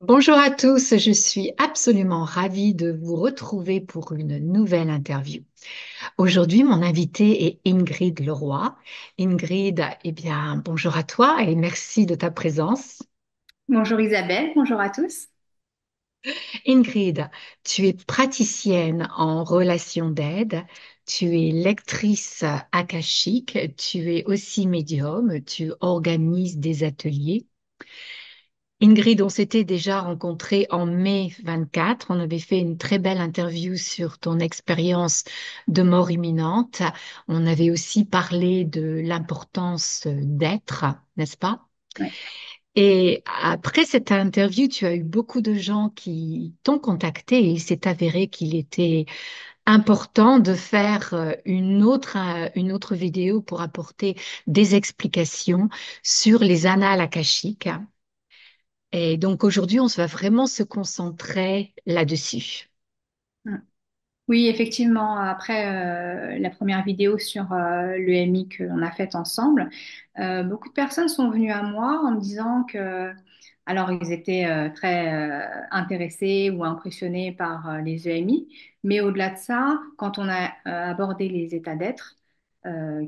Bonjour à tous, je suis absolument ravie de vous retrouver pour une nouvelle interview. Aujourd'hui, mon invité est Ingrid Leroy. Ingrid, eh bien, bonjour à toi et merci de ta présence. Bonjour Isabelle, bonjour à tous. Ingrid, tu es praticienne en relations d'aide, tu es lectrice akashique, tu es aussi médium, tu organises des ateliers. Ingrid, on s'était déjà rencontrés en mai 24. On avait fait une très belle interview sur ton expérience de mort imminente. On avait aussi parlé de l'importance d'être, n'est-ce pas? Ouais. Et après cette interview, tu as eu beaucoup de gens qui t'ont contacté et il s'est avéré qu'il était important de faire une autre vidéo pour apporter des explications sur les annales akashiques. Et donc aujourd'hui, va vraiment se concentrer là-dessus. Mm. Oui, effectivement, après la première vidéo sur l'EMI qu'on a faite ensemble, beaucoup de personnes sont venues à moi en me disant que, alors ils étaient très intéressés ou impressionnés par les EMI, mais au-delà de ça, quand on a abordé les états d'être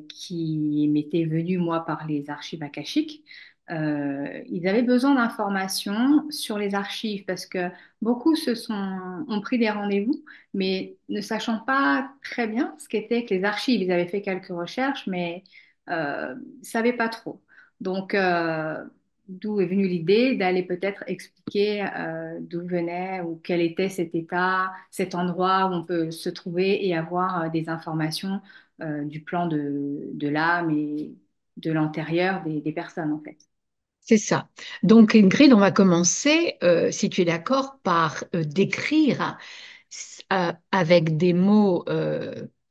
qui m'étaient venus moi par les archives akashiques, ils avaient besoin d'informations sur les archives parce que beaucoup ont pris des rendez-vous mais ne sachant pas très bien ce qu'étaient que les archives. Ils avaient fait quelques recherches, mais ils ne savaient pas trop. Donc, d'où est venue l'idée d'aller peut-être expliquer d'où venait ou quel était cet état, cet endroit où on peut se trouver et avoir des informations du plan de l'âme et de l'intérieur des personnes, en fait. C'est ça. Donc Ingrid, on va commencer, si tu es d'accord, par décrire avec des mots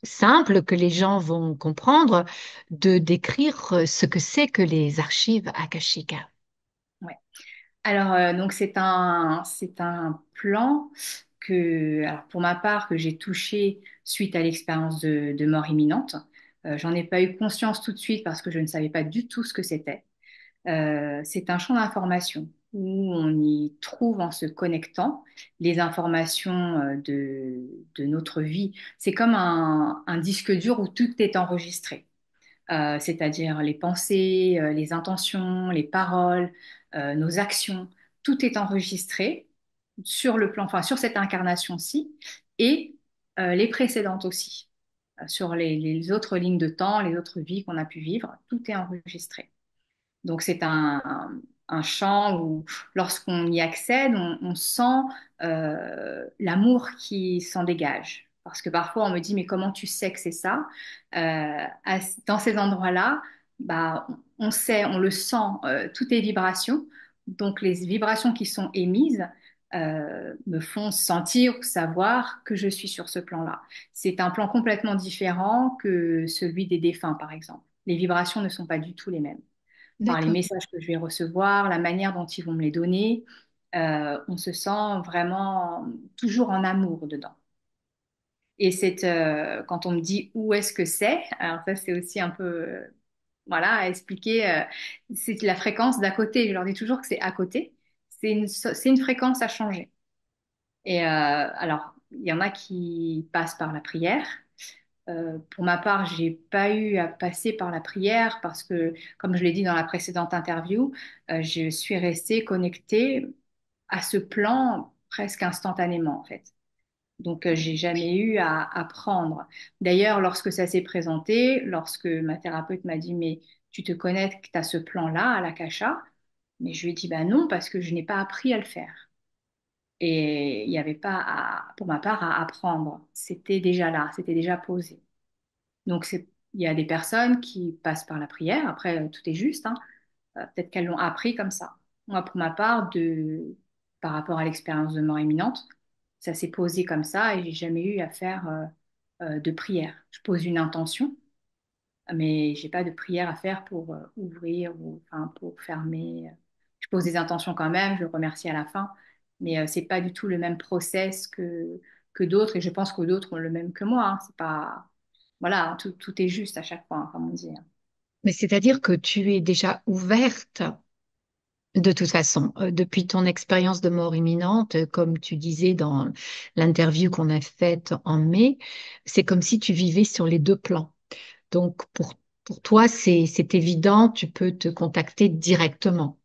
simples que les gens vont comprendre, de décrire ce que c'est que les archives akashiques. Ouais. Alors, donc c'est un plan que, alors pour ma part, que j'ai touché suite à l'expérience de mort imminente. J'en ai pas eu conscience tout de suite parce que je ne savais pas du tout ce que c'était. C'est un champ d'information où on y trouve en se connectant les informations de notre vie. C'est comme un disque dur où tout est enregistré, c'est-à-dire les pensées, les intentions, les paroles, nos actions, tout est enregistré sur le plan, enfin sur cette incarnation-ci et les précédentes aussi, sur les autres lignes de temps, les autres vies qu'on a pu vivre, tout est enregistré. Donc c'est un champ où lorsqu'on y accède, on sent l'amour qui s'en dégage. Parce que parfois on me dit, mais comment tu sais que c'est ça? Dans ces endroits-là, bah, on sait, on le sent, tout est vibration. Donc les vibrations qui sont émises me font sentir ou savoir que je suis sur ce plan-là. C'est un plan complètement différent que celui des défunts, par exemple. Les vibrations ne sont pas du tout les mêmes par les D'accord. messages que je vais recevoir, la manière dont ils vont me les donner. On se sent vraiment toujours en amour dedans. Et quand on me dit où est-ce que c'est, alors ça c'est aussi un peu voilà à expliquer. C'est la fréquence d'à côté. Je leur dis toujours que c'est à côté. C'est une fréquence à changer. Et alors il y en a qui passent par la prière. Pour ma part, j'ai pas eu à passer par la prière parce que, comme je l'ai dit dans la précédente interview, je suis restée connectée à ce plan presque instantanément, en fait. Donc, j'ai jamais eu à apprendre. D'ailleurs, lorsque ça s'est présenté, lorsque ma thérapeute m'a dit, mais tu te connectes à ce plan-là, à l'akasha, mais je lui ai dit, bah non, parce que je n'ai pas appris à le faire. Et il n'y avait pas, pour ma part, à apprendre. C'était déjà là, c'était déjà posé. Donc, il y a des personnes qui passent par la prière. Après, tout est juste, hein. Peut-être qu'elles l'ont appris comme ça. Moi, pour ma part, par rapport à l'expérience de mort imminente, ça s'est posé comme ça et j'ai jamais eu à faire de prière. Je pose une intention, mais j'ai pas de prière à faire pour ouvrir ou enfin, pour fermer. Je pose des intentions quand même, je le remercie à la fin, mais c'est pas du tout le même process que d'autres et je pense que d'autres ont le même que moi, hein. C'est pas, voilà, tout est juste à chaque fois, hein, comme on dit, hein. Mais c'est-à-dire que tu es déjà ouverte De toute façon, depuis ton expérience de mort imminente, comme tu disais dans l'interview qu'on a faite en mai, c'est comme si tu vivais sur les deux plans. Donc, pour toi, c'est évident, tu peux te contacter directement.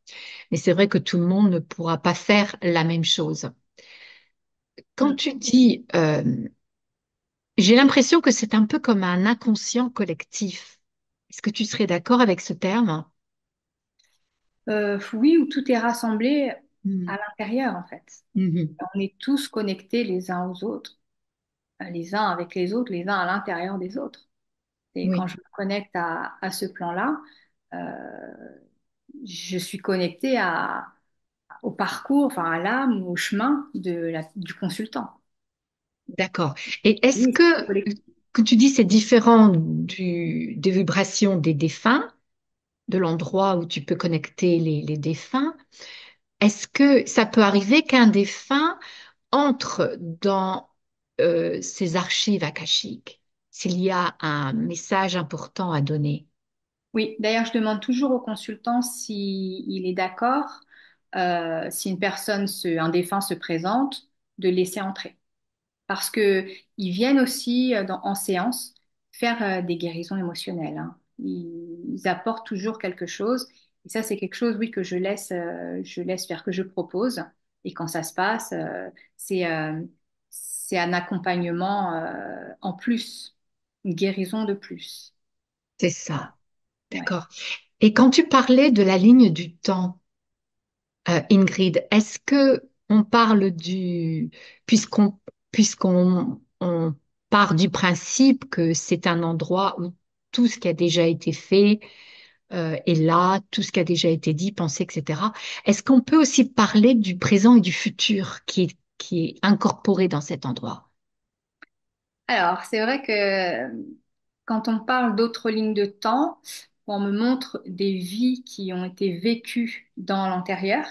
Mais c'est vrai que tout le monde ne pourra pas faire la même chose. Quand Mm. tu dis, j'ai l'impression que c'est un peu comme un inconscient collectif. Est-ce que tu serais d'accord avec ce terme? Oui, où tout est rassemblé à Mhm. l'intérieur, en fait. Mhm. On est tous connectés les uns aux autres, les uns avec les autres, les uns à l'intérieur des autres. Et quand Oui, je me connecte à ce plan-là, euh, je suis connectée au parcours, enfin à l'âme ou au chemin du consultant. d'accord. Et est-ce Oui, c'est collectif. que tu dis c'est différent des vibrations des défunts, de l'endroit où tu peux connecter les défunts, est-ce que ça peut arriver qu'un défunt entre dans ces archives akashiques, s'il y a un message important à donner? Oui, d'ailleurs, je demande toujours au consultant s'il est d'accord, si une personne, un défunt se présente, de le laisser entrer. Parce que ils viennent aussi en séance faire des guérisons émotionnelles, hein. Ils apportent toujours quelque chose. Et ça, c'est quelque chose, oui, que je laisse faire, que je propose. Et quand ça se passe, c'est un accompagnement en plus, une guérison de plus. C'est Voilà. ça, Ouais. d'accord. Et quand tu parlais de la ligne du temps, Ingrid, est-ce que on parle puisqu'on puisqu'on part du principe que c'est un endroit où tout ce qui a déjà été fait est là, tout ce qui a déjà été dit, pensé, etc. Est-ce qu'on peut aussi parler du présent et du futur qui est incorporé dans cet endroit? Alors, c'est vrai que quand on parle d'autres lignes de temps, on me montre des vies qui ont été vécues dans l'antérieur,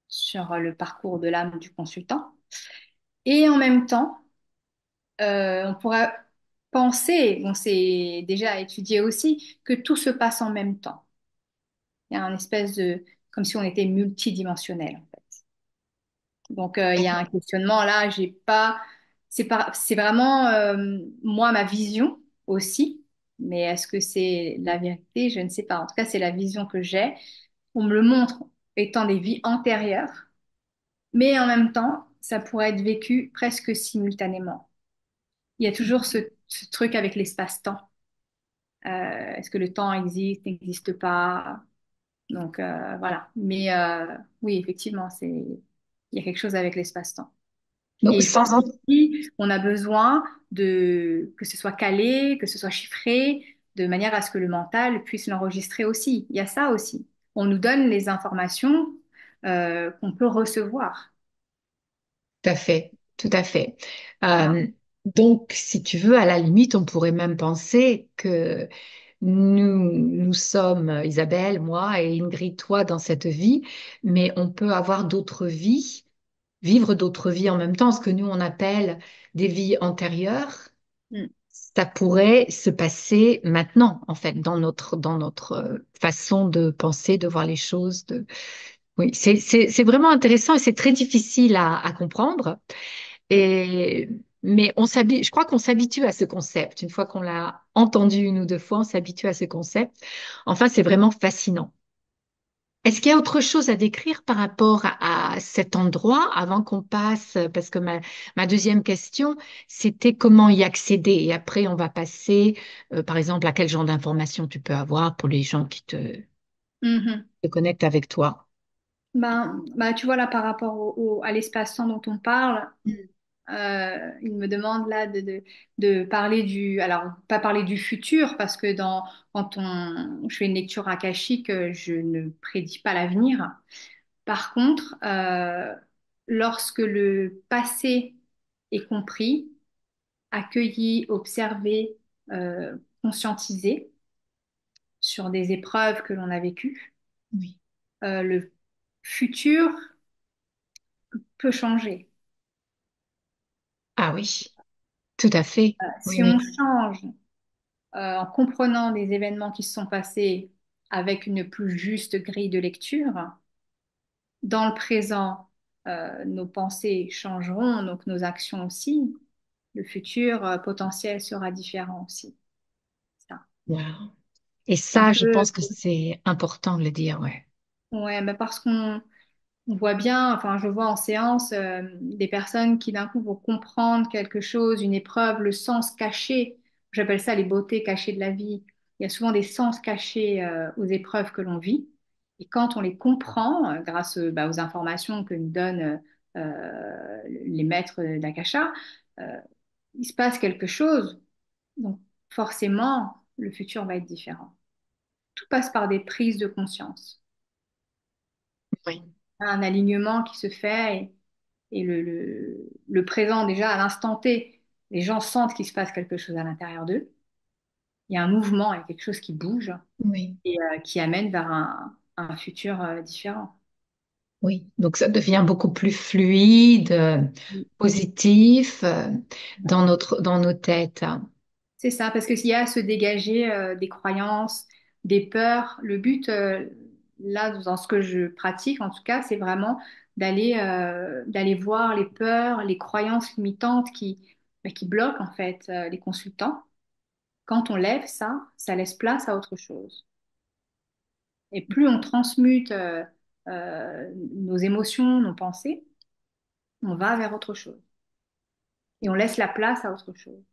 sur le parcours de l'âme du consultant. Et en même temps, on pourrait penser, bon, c'est déjà étudié aussi, que tout se passe en même temps. Il y a un espèce de, comme si on était multidimensionnel, en fait. Donc, il y a un questionnement là, j'ai pas, c'est vraiment, moi, ma vision aussi. Mais est-ce que c'est la vérité? Je ne sais pas. En tout cas, c'est la vision que j'ai. On me le montre étant des vies antérieures. Mais en même temps, ça pourrait être vécu presque simultanément. Il y a toujours ce truc avec l'espace-temps. Est-ce que le temps existe, n'existe pas? Donc voilà. Mais oui, effectivement, il y a quelque chose avec l'espace-temps. Donc, Et je pense aussi qu'on a besoin que ce soit calé, que ce soit chiffré, de manière à ce que le mental puisse l'enregistrer aussi. Il y a ça aussi. On nous donne les informations qu'on peut recevoir. tout à fait, tout à fait. Euh, donc, si tu veux, à la limite, on pourrait même penser que nous sommes, Isabelle, moi et Ingrid, toi, dans cette vie, mais on peut avoir d'autres vies, vivre d'autres vies en même temps, ce que nous, on appelle des vies antérieures. Mm. Ça pourrait se passer maintenant, en fait, dans notre façon de penser, de voir les choses. Oui, c'est vraiment intéressant et c'est très difficile à comprendre. Et, mais je crois qu'on s'habitue à ce concept. Une fois qu'on l'a entendu une ou deux fois, on s'habitue à ce concept. Enfin, c'est vraiment fascinant. Est-ce qu'il y a autre chose à décrire par rapport à cet endroit avant qu'on passe, parce que ma deuxième question, c'était comment y accéder. Et après, on va passer, par exemple, à quel genre d'informations tu peux avoir pour les gens qui Mhm. te connectent avec toi. Tu vois là par rapport à l'espace-temps dont on parle, Mm. il me demande là de parler alors pas parler du futur parce que quand je fais une lecture akashique, je ne prédis pas l'avenir. Par contre, lorsque le passé est compris, accueilli, observé, conscientisé sur des épreuves que l'on a vécues, Oui. le futur peut changer. Ah oui, tout à fait. Oui, Si on oui. change en comprenant des événements qui se sont passés avec une plus juste grille de lecture. Dans le présent, nos pensées changeront, donc nos actions aussi. Le futur potentiel sera différent aussi. Ça. Wow. Et Un ça, je peu, pense que c'est important de le dire, ouais. ouais, mais parce qu'on voit bien, enfin, je vois en séance des personnes qui d'un coup vont comprendre quelque chose, une épreuve, le sens caché. J'appelle ça les beautés cachées de la vie. Il y a souvent des sens cachés aux épreuves que l'on vit. Et quand on les comprend, grâce bah, aux informations que nous donnent les maîtres d'Akasha, euh, il se passe quelque chose. Donc, forcément, le futur va être différent. Tout passe par des prises de conscience, Oui, un alignement qui se fait et le présent déjà à l'instant T, les gens sentent qu'il se passe quelque chose à l'intérieur d'eux. Il y a un mouvement, il y a quelque chose qui bouge oui, et qui amène vers un futur différent. oui. Donc ça devient beaucoup plus fluide, positif, dans nos têtes. C'est ça, parce que s'il y a à se dégager des croyances, des peurs, le but, là, dans ce que je pratique, en tout cas, c'est vraiment d'aller voir les peurs, les croyances limitantes qui bloquent, en fait, les consultants. Quand on lève ça, ça laisse place à autre chose. Et plus on transmute nos émotions, nos pensées, on va vers autre chose. Et on laisse la place à autre chose.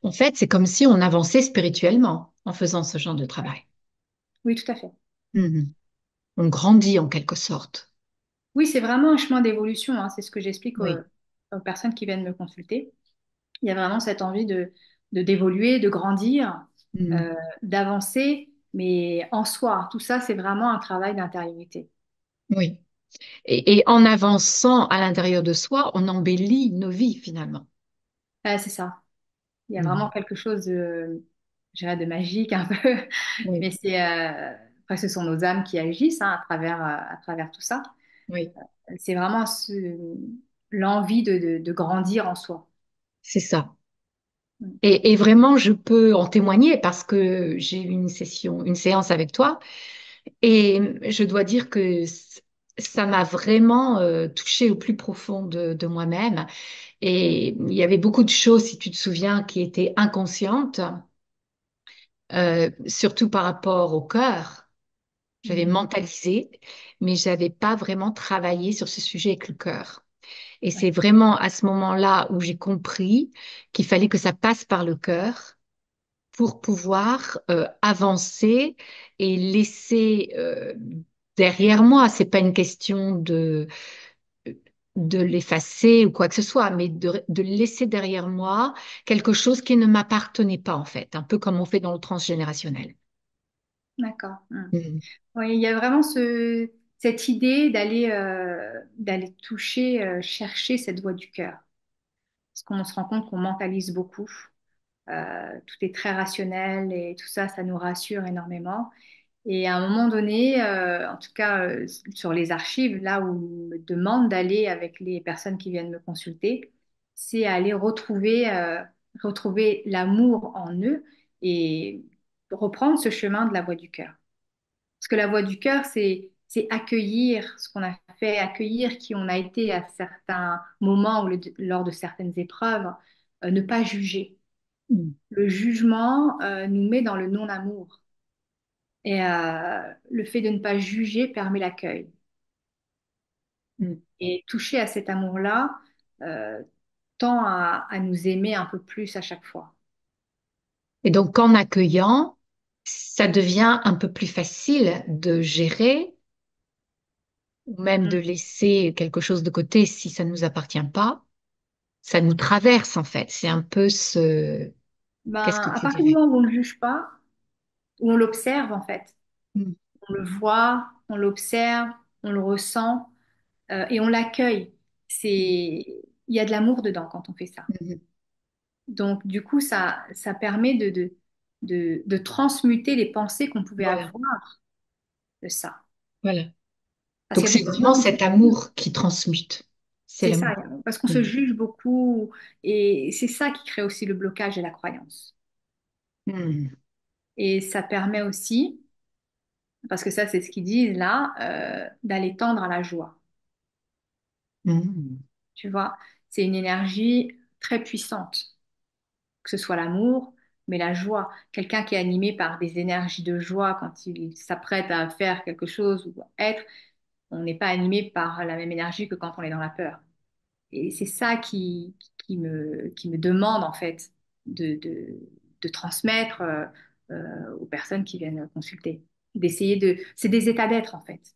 En fait, c'est comme si on avançait spirituellement en faisant ce genre de travail. Oui, tout à fait. Mhm. On grandit en quelque sorte. Oui, c'est vraiment un chemin d'évolution, hein. C'est ce que j'explique Oui. aux personnes qui viennent me consulter. Il y a vraiment cette envie d'évoluer, de grandir, Mhm. euh, d'avancer, mais en soi. Tout ça, c'est vraiment un travail d'intériorité. Oui. Et en avançant à l'intérieur de soi, on embellit nos vies finalement. C'est ça. Il y a vraiment Mhm. quelque chose je dirais de magique un peu, Oui, mais après, ce sont nos âmes qui agissent hein, à travers tout ça. oui, C'est vraiment l'envie de grandir en soi. c'est ça. Mm. Et vraiment, je peux en témoigner parce que j'ai eu une séance avec toi, et je dois dire que ça m'a vraiment touchée au plus profond de moi-même. Et il y avait beaucoup de choses, si tu te souviens, qui étaient inconscientes, surtout par rapport au cœur. J'avais Mhm. mentalisé, mais j'avais pas vraiment travaillé sur ce sujet avec le cœur. Et Ouais. c'est vraiment à ce moment-là où j'ai compris qu'il fallait que ça passe par le cœur pour pouvoir avancer et laisser derrière moi. C'est pas une question de l'effacer ou quoi que ce soit, mais de laisser derrière moi quelque chose qui ne m'appartenait pas en fait, un peu comme on fait dans le transgénérationnel. D'accord. Mm. Mhm. Oui, il y a vraiment cette idée d'aller toucher, chercher cette voix du cœur. Parce qu'on se rend compte qu'on mentalise beaucoup. Tout est très rationnel et tout ça, ça nous rassure énormément. Et à un moment donné, en tout cas sur les archives, là où on me demande d'aller avec les personnes qui viennent me consulter, c'est aller retrouver l'amour en eux et reprendre ce chemin de la voix du cœur. Parce que la voix du cœur, c'est accueillir ce qu'on a fait, accueillir qui on a été à certains moments ou lors de certaines épreuves, ne pas juger. Mhm. Le jugement nous met dans le non-amour. Et le fait de ne pas juger permet l'accueil. Mhm. Et toucher à cet amour-là euh, tend à nous aimer un peu plus à chaque fois. Et donc, en accueillant, ça devient un peu plus facile de gérer ou même de Mm. laisser quelque chose de côté si ça ne nous appartient pas. Ça nous traverse en fait. C'est un peu ce... Qu'est-ce que Ben, à tu partir du dirais? moment où on ne juge pas, où on l'observe en fait, Mhm. on le voit, on l'observe, on le ressent et on l'accueille. Il y a de l'amour dedans quand on fait ça. Mhm. Donc, du coup, ça permet de transmuter les pensées qu'on pouvait Voilà, avoir de ça. voilà. Parce Donc qu'il y a c'est beaucoup de vraiment gens cet amour qui transmute. C'est c'est ça, l'amour. parce qu'on se Mhm. juge beaucoup et c'est ça qui crée aussi le blocage et la croyance. Mhm. Et ça permet aussi parce que ça, c'est ce qu'ils disent là, d'aller tendre à la joie. Mhm. Tu vois, c'est une énergie très puissante, que ce soit l'amour, mais la joie. Quelqu'un qui est animé par des énergies de joie quand il s'apprête à faire quelque chose ou à être, on n'est pas animé par la même énergie que quand on est dans la peur. Et c'est ça qui me demande en fait de transmettre aux personnes qui viennent consulter. C'est des états d'être en fait,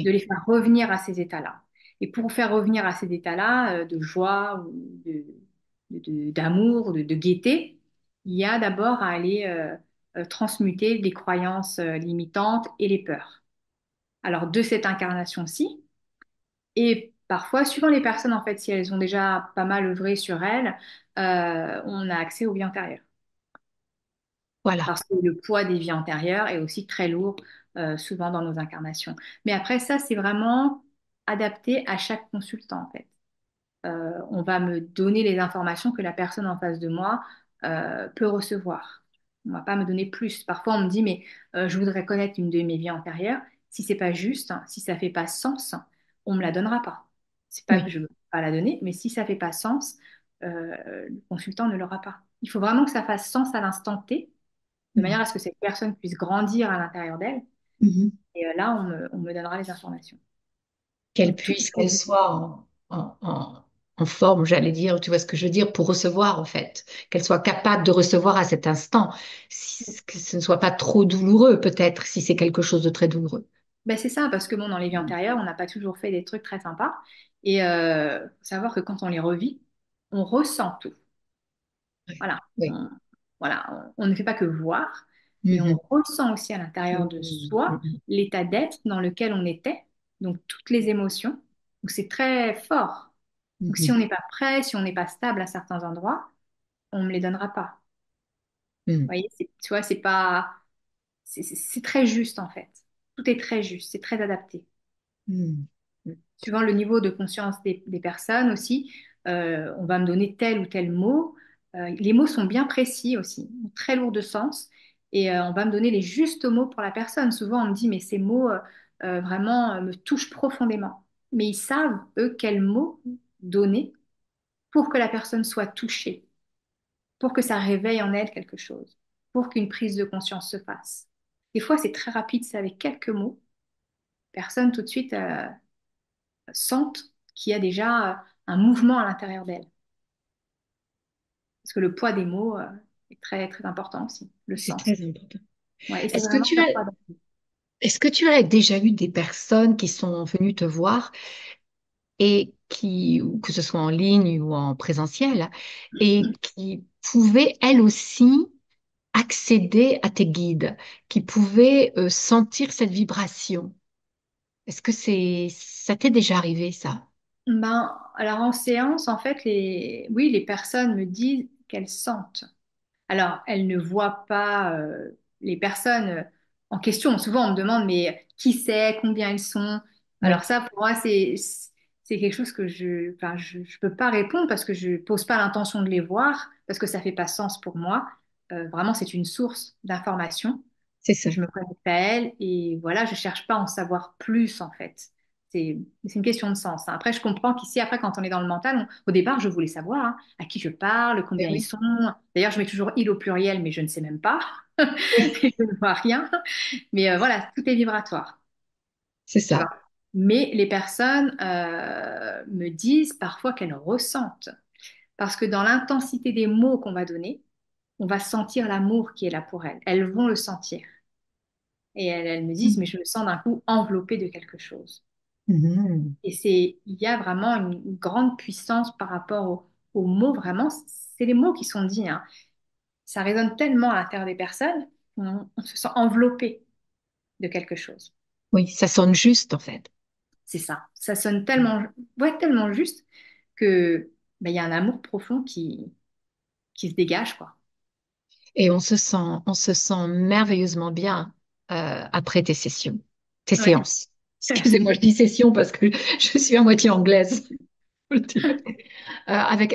de Oui, les faire revenir à ces états-là. Et pour faire revenir à ces états-là de joie ou d'amour, de gaieté, il y a d'abord à aller transmuter les croyances limitantes et les peurs. Alors de cette incarnation-ci, et parfois, suivant les personnes, en fait, si elles ont déjà pas mal œuvré sur elles, on a accès aux vies antérieures. voilà. Parce que le poids des vies antérieures est aussi très lourd, souvent dans nos incarnations. Mais après, ça, c'est vraiment adapté à chaque consultant, en fait. On va me donner les informations que la personne en face de moi peut recevoir. On va pas me donner plus. Parfois, on me dit, mais je voudrais connaître une de mes vies antérieures. Si c'est pas juste, hein, si ça fait pas sens, on me la donnera pas. C'est pas que Oui. je ne veux pas la donner, mais si ça fait pas sens, le consultant ne l'aura pas. Il faut vraiment que ça fasse sens à l'instant T, de manière Mhm. à ce que cette personne puisse grandir à l'intérieur d'elle. Mhm. Et là, on me donnera les informations. Qu'elle Donc, tout est puisse, très qu'elle juste. soit en forme, j'allais dire, tu vois ce que je veux dire, pour recevoir en fait, qu'elle soit capable de recevoir à cet instant, que ce ne soit pas trop douloureux peut-être, si c'est quelque chose de très douloureux. Ben c'est ça, parce que bon, dans les vies antérieures, on n'a pas toujours fait des trucs très sympas. Et faut savoir que quand on les revit, on ressent tout. Oui. Voilà. Oui. On ne fait pas que voir, mais on Mhm. ressent aussi à l'intérieur de Mhm. soi Mhm. l'état d'être dans lequel on était, donc toutes les émotions. Donc c'est très fort. Donc si on Mhm. n'est pas prêt, si on n'est pas stable à certains endroits, on ne me les donnera pas. Mhm. Vous voyez, tu vois, c'est pas, c'est très juste en fait. Tout est très juste, c'est très adapté. Mhm. Suivant le niveau de conscience des personnes aussi, on va me donner tel ou tel mot. Les mots sont bien précis aussi, très lourds de sens, et on va me donner les justes mots pour la personne. Souvent, on me dit, mais ces mots vraiment me touchent profondément. Mais ils savent, eux, quels mots donner pour que la personne soit touchée, pour que ça réveille en elle quelque chose, pour qu'une prise de conscience se fasse. Des fois, c'est très rapide, c'est avec quelques mots. Personne tout de suite sentent qu'il y a déjà un mouvement à l'intérieur d'elle. Parce que le poids des mots est très, très important aussi, le C'est sens. très important. Ouais, et c'est Est-ce que vraiment tu as, parfois. est-ce que tu as déjà eu des personnes qui sont venues te voir et qui, ou que ce soit en ligne ou en présentiel, et qui pouvaient elles aussi accéder à tes guides, qui pouvaient sentir cette vibration? Est-ce que ça t'est déjà arrivé, ça? Ben, alors en séance, en fait, oui, les personnes me disent qu'elles sentent. Alors, elles ne voient pas les personnes en question. Souvent, on me demande, mais qui c'est, combien ils sont? Alors Oui, ça, pour moi, c'est quelque chose que enfin, je peux pas répondre parce que je pose pas l'intention de les voir, parce que ça fait pas sens pour moi. Vraiment, c'est une source d'information. c'est ça. Je me connecte à elle et voilà, je cherche pas à en savoir plus en fait. C'est une question de sens, hein. Après, je comprends qu'ici, après, quand on est dans le mental, au départ, je voulais savoir hein, à qui je parle, Eh combien ils oui, sont. D'ailleurs, je mets toujours il au pluriel, mais je ne sais même pas. oui, Je ne vois rien. Mais voilà, tout est vibratoire, c'est tu vois. ça. Mais les personnes me disent parfois qu'elles ressentent. Parce que dans l'intensité des mots qu'on va donner, on va sentir l'amour qui est là pour elles. Elles vont le sentir. Et elles me disent, mais je me sens d'un coup enveloppée de quelque chose. Mhm. Et il y a vraiment une grande puissance par rapport aux mots, vraiment, c'est les mots qui sont dits, hein. Ça résonne tellement à l'intérieur des personnes, on se sent enveloppé de quelque chose. Oui, ça sonne juste, en fait. C'est ça. Ça sonne tellement, ouais, tellement juste que ben, il y a un amour profond qui se dégage, quoi. Et on se sent merveilleusement bien après tes sessions, tes Ouais. séances. Excusez-moi, je dis session parce que je suis à moitié anglaise. Faut le dire.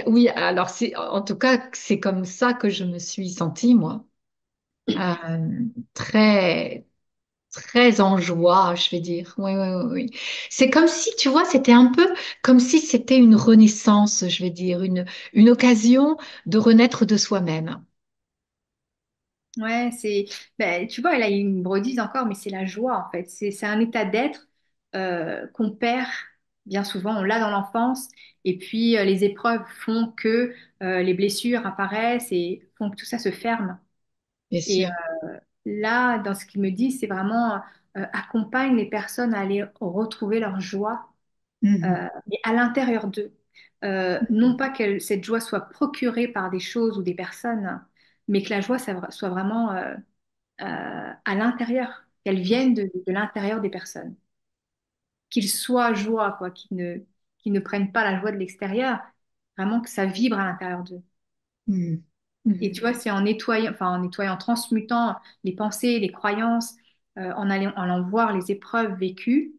Oui, alors en tout cas, c'est comme ça que je me suis sentie, moi. Euh, très, très en joie, je vais dire. Oui, oui, oui, oui. C'est comme si, tu vois, c'était un peu comme si c'était une renaissance, je vais dire, une occasion de renaître de soi-même. Ouais, ben, tu vois, là, ils me redisent encore, mais c'est la joie, en fait. C'est un état d'être qu'on perd bien souvent. On l'a dans l'enfance, et puis les épreuves font que les blessures apparaissent et font que tout ça se ferme. Bien Et sûr. là, dans ce qu'ils me disent, c'est vraiment accompagne les personnes à aller retrouver leur joie, Mhm. mais à l'intérieur d'eux. Non pas que cette joie soit procurée par des choses ou des personnes, mais que la joie soit vraiment à l'intérieur, qu'elles viennent de l'intérieur des personnes. Qu'ils soient joie, quoi, qu'ils ne prennent pas la joie de l'extérieur, vraiment que ça vibre à l'intérieur d'eux. Mhm. Et tu Mhm. vois, c'est en nettoyant, en transmutant les pensées, les croyances, en allant voir les épreuves vécues,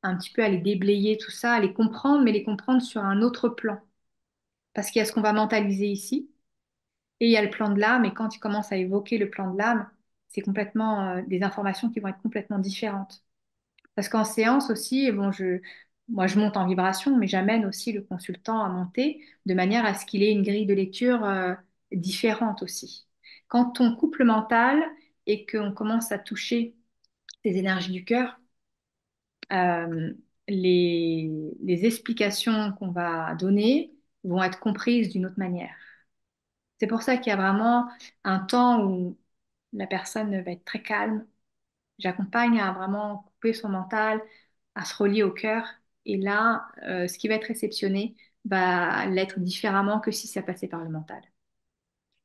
un petit peu à les déblayer, tout ça, à les comprendre, mais les comprendre sur un autre plan. Parce qu'il y a ce qu'on va mentaliser ici, et il y a le plan de l'âme, et quand tu commences à évoquer le plan de l'âme, c'est complètement des informations qui vont être complètement différentes. Parce qu'en séance aussi, bon, moi je monte en vibration, mais j'amène aussi le consultant à monter de manière à ce qu'il ait une grille de lecture différente aussi. Quand on coupe le mental et qu'on commence à toucher ces énergies du cœur, euh, les explications qu'on va donner vont être comprises d'une autre manière. C'est pour ça qu'il y a vraiment un temps où la personne va être très calme. J'accompagne à vraiment couper son mental, à se relier au cœur. Et là, ce qui va être réceptionné va l'être différemment que si ça passait par le mental.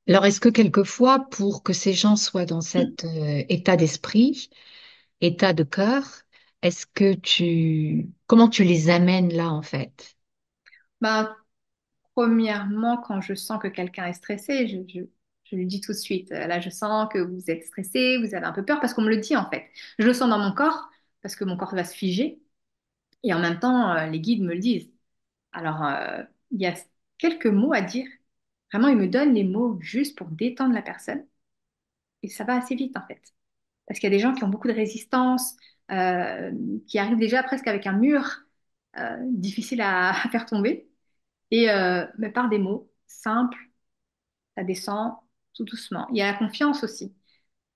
Alors, est-ce que quelquefois, pour que ces gens soient dans cet état d'esprit, état de cœur, comment tu les amènes là, en fait? Ben, premièrement, quand je sens que quelqu'un est stressé, je lui dis tout de suite, là, je sens que vous êtes stressé, vous avez un peu peur, parce qu'on me le dit en fait. Je le sens dans mon corps, parce que mon corps va se figer. Et en même temps, les guides me le disent. Alors, il y a quelques mots à dire. Vraiment, ils me donnent les mots juste pour détendre la personne. Et ça va assez vite, en fait. Parce qu'il y a des gens qui ont beaucoup de résistance, euh, qui arrivent déjà presque avec un mur difficile à faire tomber. Et mais par des mots simples, ça descend tout doucement. Il y a la confiance aussi.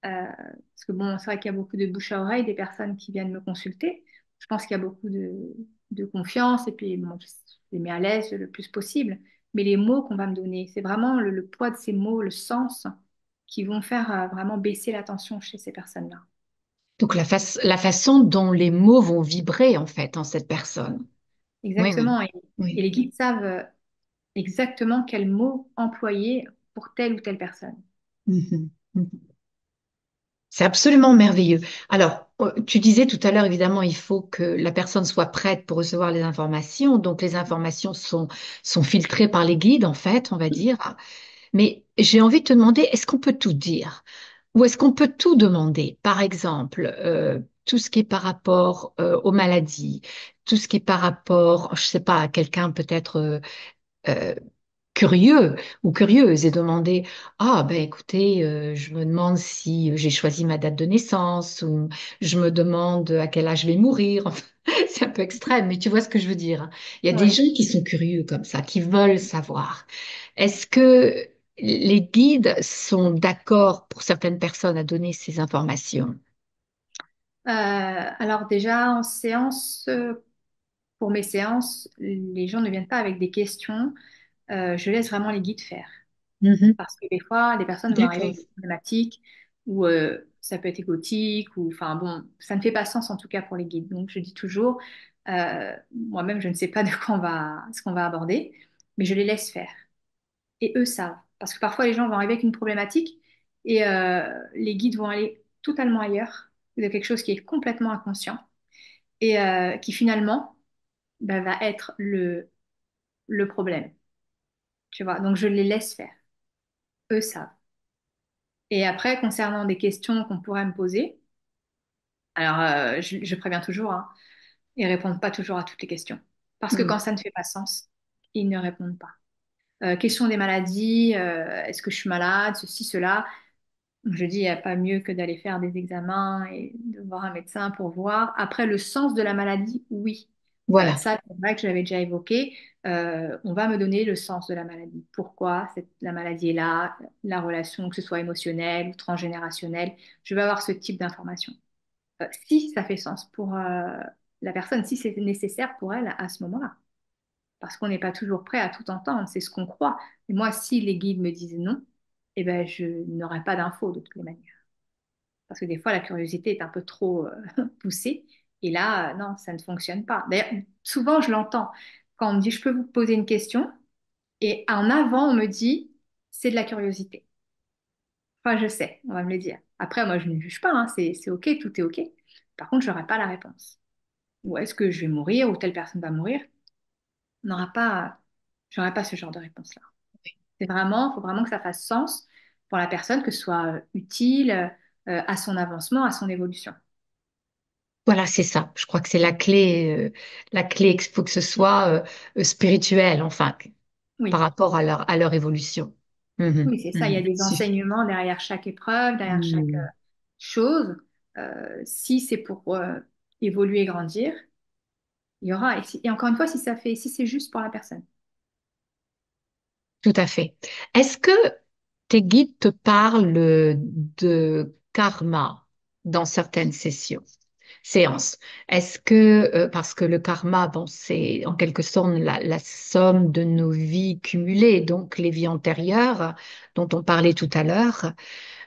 Parce que bon, c'est vrai qu'il y a beaucoup de bouche à oreille des personnes qui viennent me consulter. Je pense qu'il y a beaucoup de confiance et puis bon, je les mets à l'aise le plus possible. Mais les mots qu'on va me donner, c'est vraiment le poids de ces mots, le sens qui vont faire vraiment baisser la tension chez ces personnes-là. Donc, la façon dont les mots vont vibrer, en fait, en cette personne. Oui, oui, Exactement. Et oui. les guides savent exactement quels mots employer pour telle ou telle personne. Mhm. Mhm. C'est absolument merveilleux. Alors, tu disais tout à l'heure, évidemment, il faut que la personne soit prête pour recevoir les informations. Donc, les informations sont filtrées par les guides, en fait, on va dire. Mais j'ai envie de te demander, est-ce qu'on peut tout dire? Ou est-ce qu'on peut tout demander? Par exemple, tout ce qui est par rapport aux maladies, tout ce qui est par rapport, je sais pas, à quelqu'un peut-être euh, curieux ou curieuse et demander, ah ben écoutez, je me demande si j'ai choisi ma date de naissance ou je me demande à quel âge je vais mourir. Enfin, c'est un peu extrême, mais tu vois ce que je veux dire, hein. Il y a des Ouais. gens qui sont curieux comme ça, qui veulent savoir. Est-ce que les guides sont d'accord pour certaines personnes à donner ces informations? Alors déjà en séance, pour mes séances, les gens ne viennent pas avec des questions. Je laisse vraiment les guides faire. Mhm. Parce que des fois, les personnes vont arriver D'accord. avec des problématiques ou ça peut être égotique ou enfin bon, ça ne fait pas sens en tout cas pour les guides. Donc je dis toujours, moi-même je ne sais pas de quoi ce qu'on va aborder, mais je les laisse faire. Et eux savent. Parce que parfois les gens vont arriver avec une problématique et les guides vont aller totalement ailleurs, de quelque chose qui est complètement inconscient et qui finalement bah, va être le problème. Tu vois, donc je les laisse faire. Eux savent. Et après, concernant des questions qu'on pourrait me poser, alors je préviens toujours, hein, ils répondent pas toujours à toutes les questions. Parce que quand Mhm. ça ne fait pas sens, ils ne répondent pas. Question des maladies, est-ce que je suis malade, ceci, cela. Je dis, il n'y a pas mieux que d'aller faire des examens et de voir un médecin pour voir. Après, le sens de la maladie, oui. Voilà. Ça, c'est vrai que j'avais déjà évoqué. On va me donner le sens de la maladie. Pourquoi la maladie est là, la relation, que ce soit émotionnelle ou transgénérationnelle. Je vais avoir ce type d'information. Si ça fait sens pour la personne, si c'est nécessaire pour elle à ce moment-là. Parce qu'on n'est pas toujours prêt à tout entendre, c'est ce qu'on croit. Et moi, si les guides me disent non, eh ben, je n'aurai pas d'infos de toutes les manières. Parce que des fois, la curiosité est un peu trop poussée. Et là, non, ça ne fonctionne pas. D'ailleurs, souvent, je l'entends. Quand on me dit, je peux vous poser une question, et en avant, on me dit, c'est de la curiosité. Enfin, je sais, on va me le dire. Après, moi, je ne juge pas, hein, c'est OK, tout est OK. Par contre, je n'aurai pas la réponse. Ou est-ce que je vais mourir, ou telle personne va mourir? On n'aura pas, j'aurai pas ce genre de réponse-là. C'est vraiment, faut vraiment que ça fasse sens pour la personne, que ce soit utile à son avancement, à son évolution. Voilà, c'est ça. Je crois que c'est la clé, il faut que ce soit spirituel, enfin, par Oui. rapport à leur évolution. Mhm, Oui, c'est ça. Il y a mhm. des enseignements derrière chaque épreuve, derrière chaque Mhm. chose. Si c'est pour évoluer et grandir, il y aura. Et encore une fois, si c'est juste pour la personne. Tout à fait. Est-ce que tes guides te parlent de karma dans certaines séances? Est-ce que, parce que le karma, bon, c'est en quelque sorte la somme de nos vies cumulées, donc les vies antérieures dont on parlait tout à l'heure,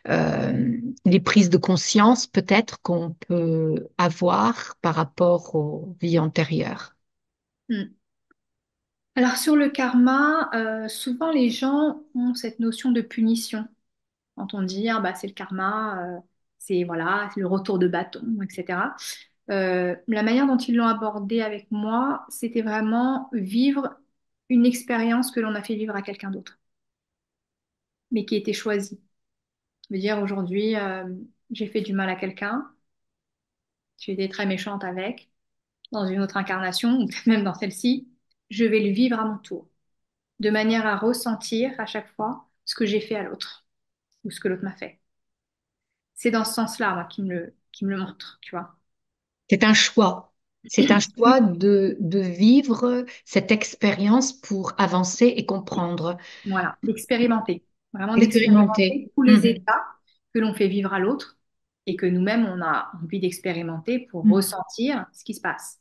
les prises de conscience peut-être qu'on peut avoir par rapport aux vies antérieures. Hmm. Alors sur le karma, souvent les gens ont cette notion de punition. Quand on dit ah, bah, c'est le karma, c'est voilà, c'est le retour de bâton, etc. La manière dont ils l'ont abordé avec moi, c'était vraiment vivre une expérience que l'on a fait vivre à quelqu'un d'autre, mais qui était choisie. Je veux dire, aujourd'hui, j'ai fait du mal à quelqu'un, j'ai été très méchante avec, dans une autre incarnation, ou peut-être même dans celle-ci, je vais le vivre à mon tour, de manière à ressentir à chaque fois ce que j'ai fait à l'autre, ou ce que l'autre m'a fait. C'est dans ce sens-là, moi, qui me le montre, tu vois. C'est un choix. C'est un choix de vivre cette expérience pour avancer et comprendre. Voilà, d'expérimenter, vraiment Expérimenter. d'expérimenter tous les Mhm. états que l'on fait vivre à l'autre et que nous-mêmes, on a envie d'expérimenter pour Mhm. ressentir ce qui se passe.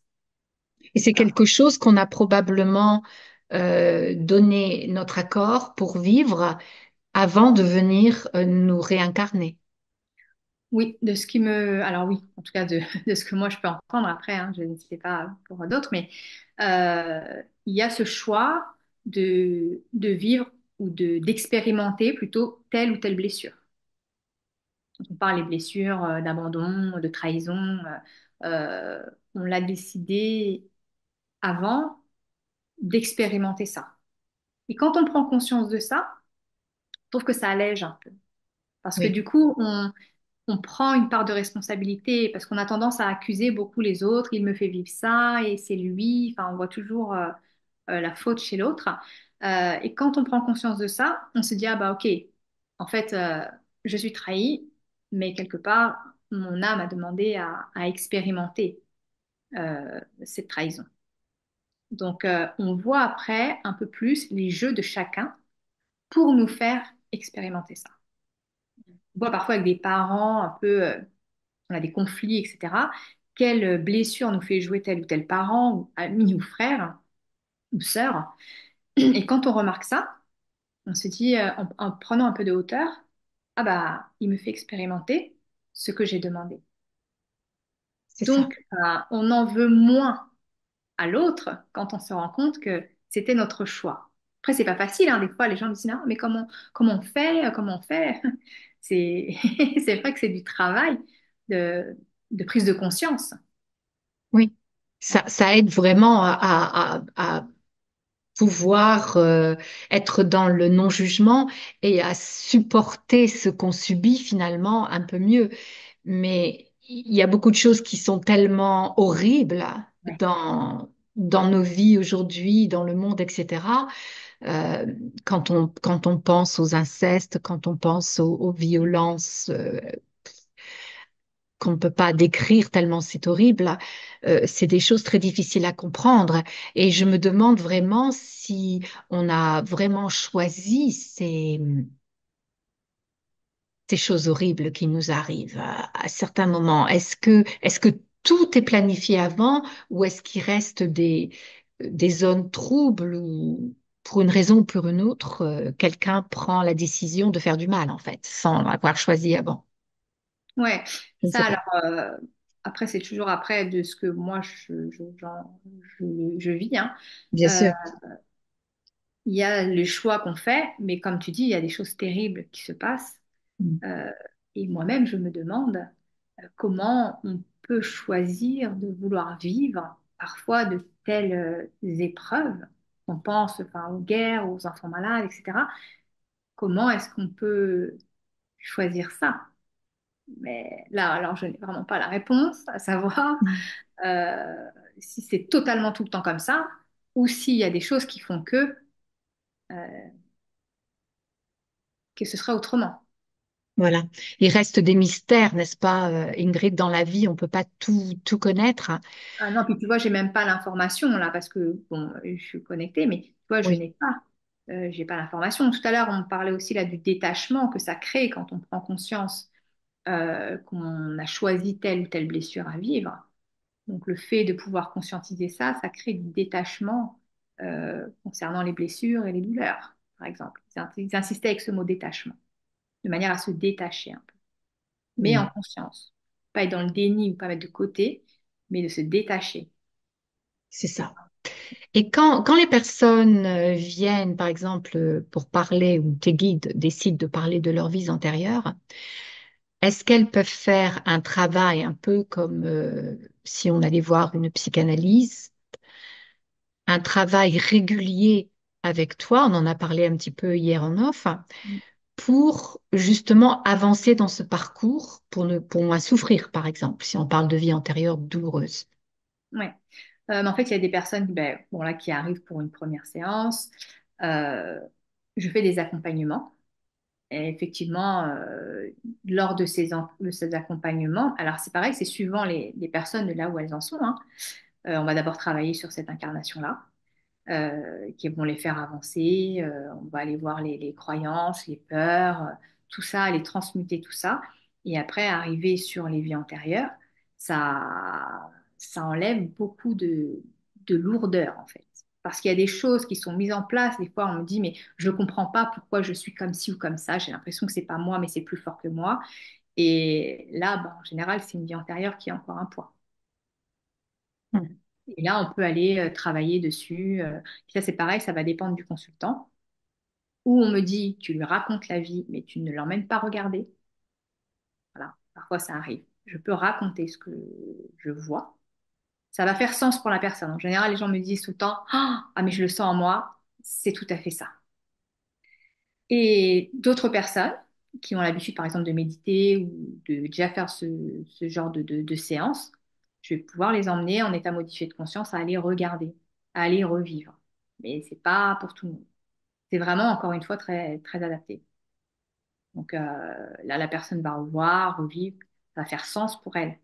Et c'est Voilà. quelque chose qu'on a probablement donné notre accord pour vivre avant de venir nous réincarner. Oui, de ce qui me... Alors oui, en tout cas de ce que moi je peux entendre après, hein, je ne sais pas pour d'autres, mais il y a ce choix de vivre ou d'expérimenter plutôt telle ou telle blessure. Quand on parle des blessures d'abandon, de trahison, on l'a décidé avant d'expérimenter ça. Et quand on prend conscience de ça, je trouve que ça allège un peu. Parce que Oui, du coup, on prend une part de responsabilité, parce qu'on a tendance à accuser beaucoup les autres, il me fait vivre ça, et c'est lui, enfin, on voit toujours la faute chez l'autre. Et quand on prend conscience de ça, on se dit, ah bah ok, en fait, je suis trahi, mais quelque part, mon âme a demandé à expérimenter cette trahison. Donc, on voit après un peu plus les jeux de chacun pour nous faire expérimenter ça. On voit parfois avec des parents un peu, on a des conflits, etc. Quelle blessure nous fait jouer tel ou tel parent, ou ami ou frère ou sœur. Et quand on remarque ça, on se dit, en prenant un peu de hauteur, ah bah, il me fait expérimenter ce que j'ai demandé. c'est ça. Donc, on en veut moins à l'autre quand on se rend compte que c'était notre choix. Après, c'est pas facile, hein. Des fois, les gens me disent, non, mais comment on fait, comment on fait? C'est, c'est vrai que c'est du travail de, de prise de conscience. Oui, Ouais. ça aide vraiment à pouvoir être dans le non-jugement et à supporter ce qu'on subit finalement un peu mieux. Mais il y a beaucoup de choses qui sont tellement horribles Ouais. dans nos vies aujourd'hui, dans le monde, etc., euh, quand on pense aux incestes, quand on pense aux violences qu'on ne peut pas décrire tellement c'est horrible, c'est des choses très difficiles à comprendre. Et je me demande vraiment si on a vraiment choisi ces choses horribles qui nous arrivent à certains moments. Est-ce que tout est planifié avant ou est-ce qu'il reste des zones troubles où, pour une raison ou pour une autre, quelqu'un prend la décision de faire du mal, en fait, sans avoir choisi avant? Ouais, Je ne sais ça pas. alors, après c'est toujours après de ce que moi je vis, hein. Bien Euh, sûr. il y a les choix qu'on fait, mais comme tu dis, il y a des choses terribles qui se passent. Mm. Euh, et moi-même, je me demande comment on peut choisir de vouloir vivre parfois de telles épreuves. On pense enfin, aux guerres, aux enfants malades, etc. Comment est-ce qu'on peut choisir ça? Mais là, alors, je n'ai vraiment pas la réponse, à savoir Mm. euh, si c'est totalement tout le temps comme ça ou s'il y a des choses qui font que ce sera autrement. Voilà. Il reste des mystères, n'est-ce pas, Ingrid, dans la vie, on ne peut pas tout connaître. Ah non, puis tu vois, j'ai même pas l'information là parce que bon, je suis connectée, mais tu vois, je Oui. n'ai pas, j'ai pas l'information. Tout à l'heure, on parlait aussi là du détachement que ça crée quand on prend conscience qu'on a choisi telle ou telle blessure à vivre. Donc le fait de pouvoir conscientiser ça, ça crée du détachement concernant les blessures et les douleurs, par exemple. Ils insistaient avec ce mot détachement, de manière à se détacher un peu, mais en Mm. conscience. Pas être dans le déni ou pas mettre de côté, mais de se détacher. C'est ça. Et quand les personnes viennent, par exemple, pour parler, ou tes guides décident de parler de leur vie antérieure, est-ce qu'elles peuvent faire un travail un peu comme si on allait voir une psychanalyse, un travail régulier avec toi, on en a parlé un petit peu hier en off, pour justement avancer dans ce parcours, pour moins souffrir, par exemple, si on parle de vie antérieure douloureuse. Ouais. Mais en fait, il y a des personnes ben, bon, là, qui arrivent pour une première séance. Euh, je fais des accompagnements. Et effectivement, lors de ces accompagnements, alors c'est pareil, c'est suivant les personnes de là où elles en sont, hein. On va d'abord travailler sur cette incarnation-là, qui vont les faire avancer. On va aller voir les croyances, les peurs, tout ça, les transmuter, tout ça. Et après, arriver sur les vies antérieures, ça enlève beaucoup de lourdeur, en fait. Parce qu'il y a des choses qui sont mises en place. Des fois, on me dit, mais je ne comprends pas pourquoi je suis comme ci ou comme ça. J'ai l'impression que c'est pas moi, mais c'est plus fort que moi. Et là, ben, en général, c'est une vie antérieure qui a encore un poids. Mm. Et là, on peut aller travailler dessus. Ça, c'est pareil, ça va dépendre du consultant. Ou on me dit, tu lui racontes la vie, mais tu ne l'emmènes pas regarder. Voilà, parfois ça arrive. Je peux raconter ce que je vois. Ça va faire sens pour la personne. En général, les gens me disent tout le temps, ah, mais je le sens en moi. C'est tout à fait ça. Et d'autres personnes qui ont l'habitude, par exemple, de méditer ou de déjà faire ce genre de séance, je vais pouvoir les emmener en état modifié de conscience à aller regarder, à aller revivre. Mais c'est pas pour tout le monde. C'est vraiment, encore une fois, très, très adapté. Donc là, la personne va revoir, revivre, ça va faire sens pour elle.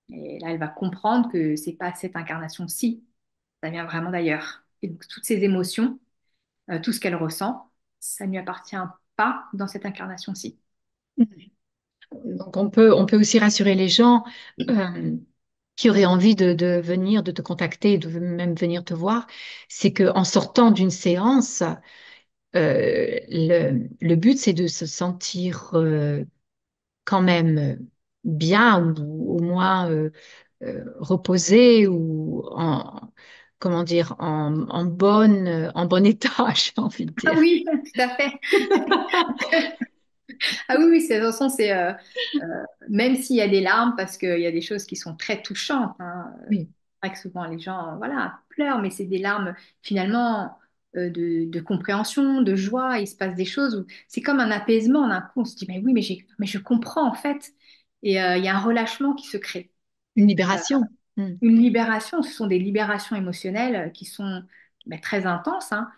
Et là, elle va comprendre que c'est pas cette incarnation-ci, ça vient vraiment d'ailleurs. Et donc, toutes ces émotions, tout ce qu'elle ressent, ça ne lui appartient pas dans cette incarnation-ci. Donc on peut aussi rassurer les gens euh, qui auraient envie de venir, de te contacter, de même venir te voir, c'est que en sortant d'une séance, le but c'est de se sentir quand même bien ou au moins reposé ou comment dire, en bon état, j'ai envie de Ah dire. oui, tout à fait. Ah oui, oui, de toute façon, même s'il y a des larmes, parce qu'il y a des choses qui sont très touchantes, hein. Oui, C'est vrai que souvent les gens, voilà, pleurent, mais c'est des larmes finalement de compréhension, de joie. Il se passe des choses où c'est comme un apaisement d'un coup. On se dit, mais oui, mais je comprends en fait. Et il y a un relâchement qui se crée. une Euh, libération. Hmm. une libération, ce sont des libérations émotionnelles qui sont très intenses, hein.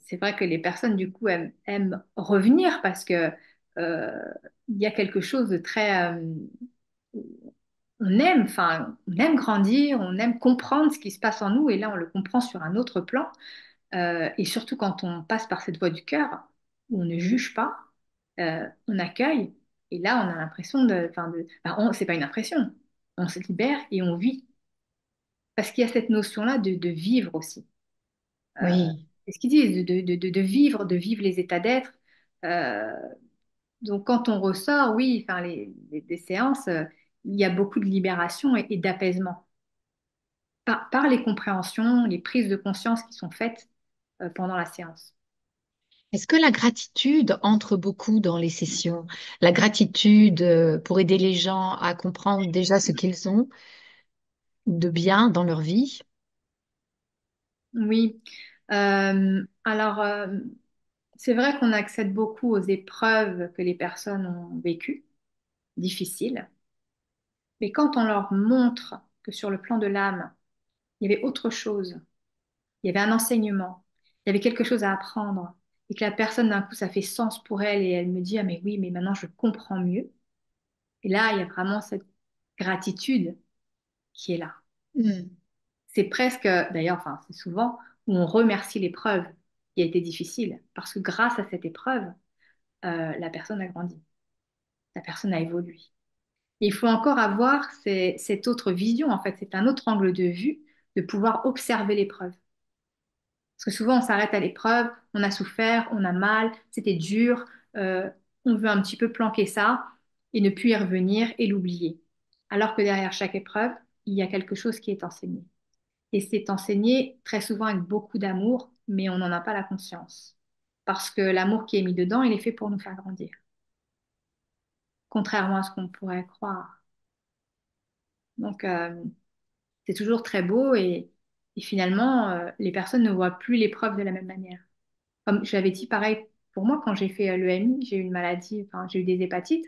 C'est vrai que les personnes, du coup, aiment revenir parce que euh, il y a quelque chose de très... on aime, enfin, on aime grandir, on aime comprendre ce qui se passe en nous, et là, on le comprend sur un autre plan. Et surtout quand on passe par cette voie du cœur, où on ne juge pas, on accueille, et là, on a l'impression c'est pas une impression, on se libère et on vit. Parce qu'il y a cette notion-là de vivre aussi. Euh, Oui. c'est ce qu'ils disent, de vivre les états d'être. Euh, donc, quand on ressort, oui, enfin, des séances, il y a beaucoup de libération et d'apaisement par les compréhensions, les prises de conscience qui sont faites pendant la séance. Est-ce que la gratitude entre beaucoup dans les sessions? La gratitude pour aider les gens à comprendre déjà ce qu'ils ont de bien dans leur vie? Oui. Alors, c'est vrai qu'on accède beaucoup aux épreuves que les personnes ont vécues, difficiles, mais quand on leur montre que sur le plan de l'âme, il y avait autre chose, il y avait un enseignement, il y avait quelque chose à apprendre, et que la personne, d'un coup, ça fait sens pour elle, et elle me dit, ah mais oui, mais maintenant je comprends mieux. Et là, il y a vraiment cette gratitude qui est là. Hmm. C'est presque, d'ailleurs, enfin, c'est souvent où on remercie l'épreuve qui a été difficile, parce que grâce à cette épreuve, la personne a grandi, la personne a évolué. Et il faut encore avoir cette autre vision, en fait, c'est un autre angle de vue de pouvoir observer l'épreuve. Parce que souvent, on s'arrête à l'épreuve, on a souffert, on a mal, c'était dur, euh, on veut un petit peu planquer ça et ne plus y revenir et l'oublier. Alors que derrière chaque épreuve, il y a quelque chose qui est enseigné. Et c'est enseigné très souvent avec beaucoup d'amour, mais on n'en a pas la conscience. Parce que l'amour qui est mis dedans, il est fait pour nous faire grandir, contrairement à ce qu'on pourrait croire. Donc, c'est toujours très beau et finalement, les personnes ne voient plus l'épreuve de la même manière. Comme je l'avais dit, pareil, pour moi, quand j'ai fait l'EMI, j'ai eu une maladie, enfin, j'ai eu des hépatites,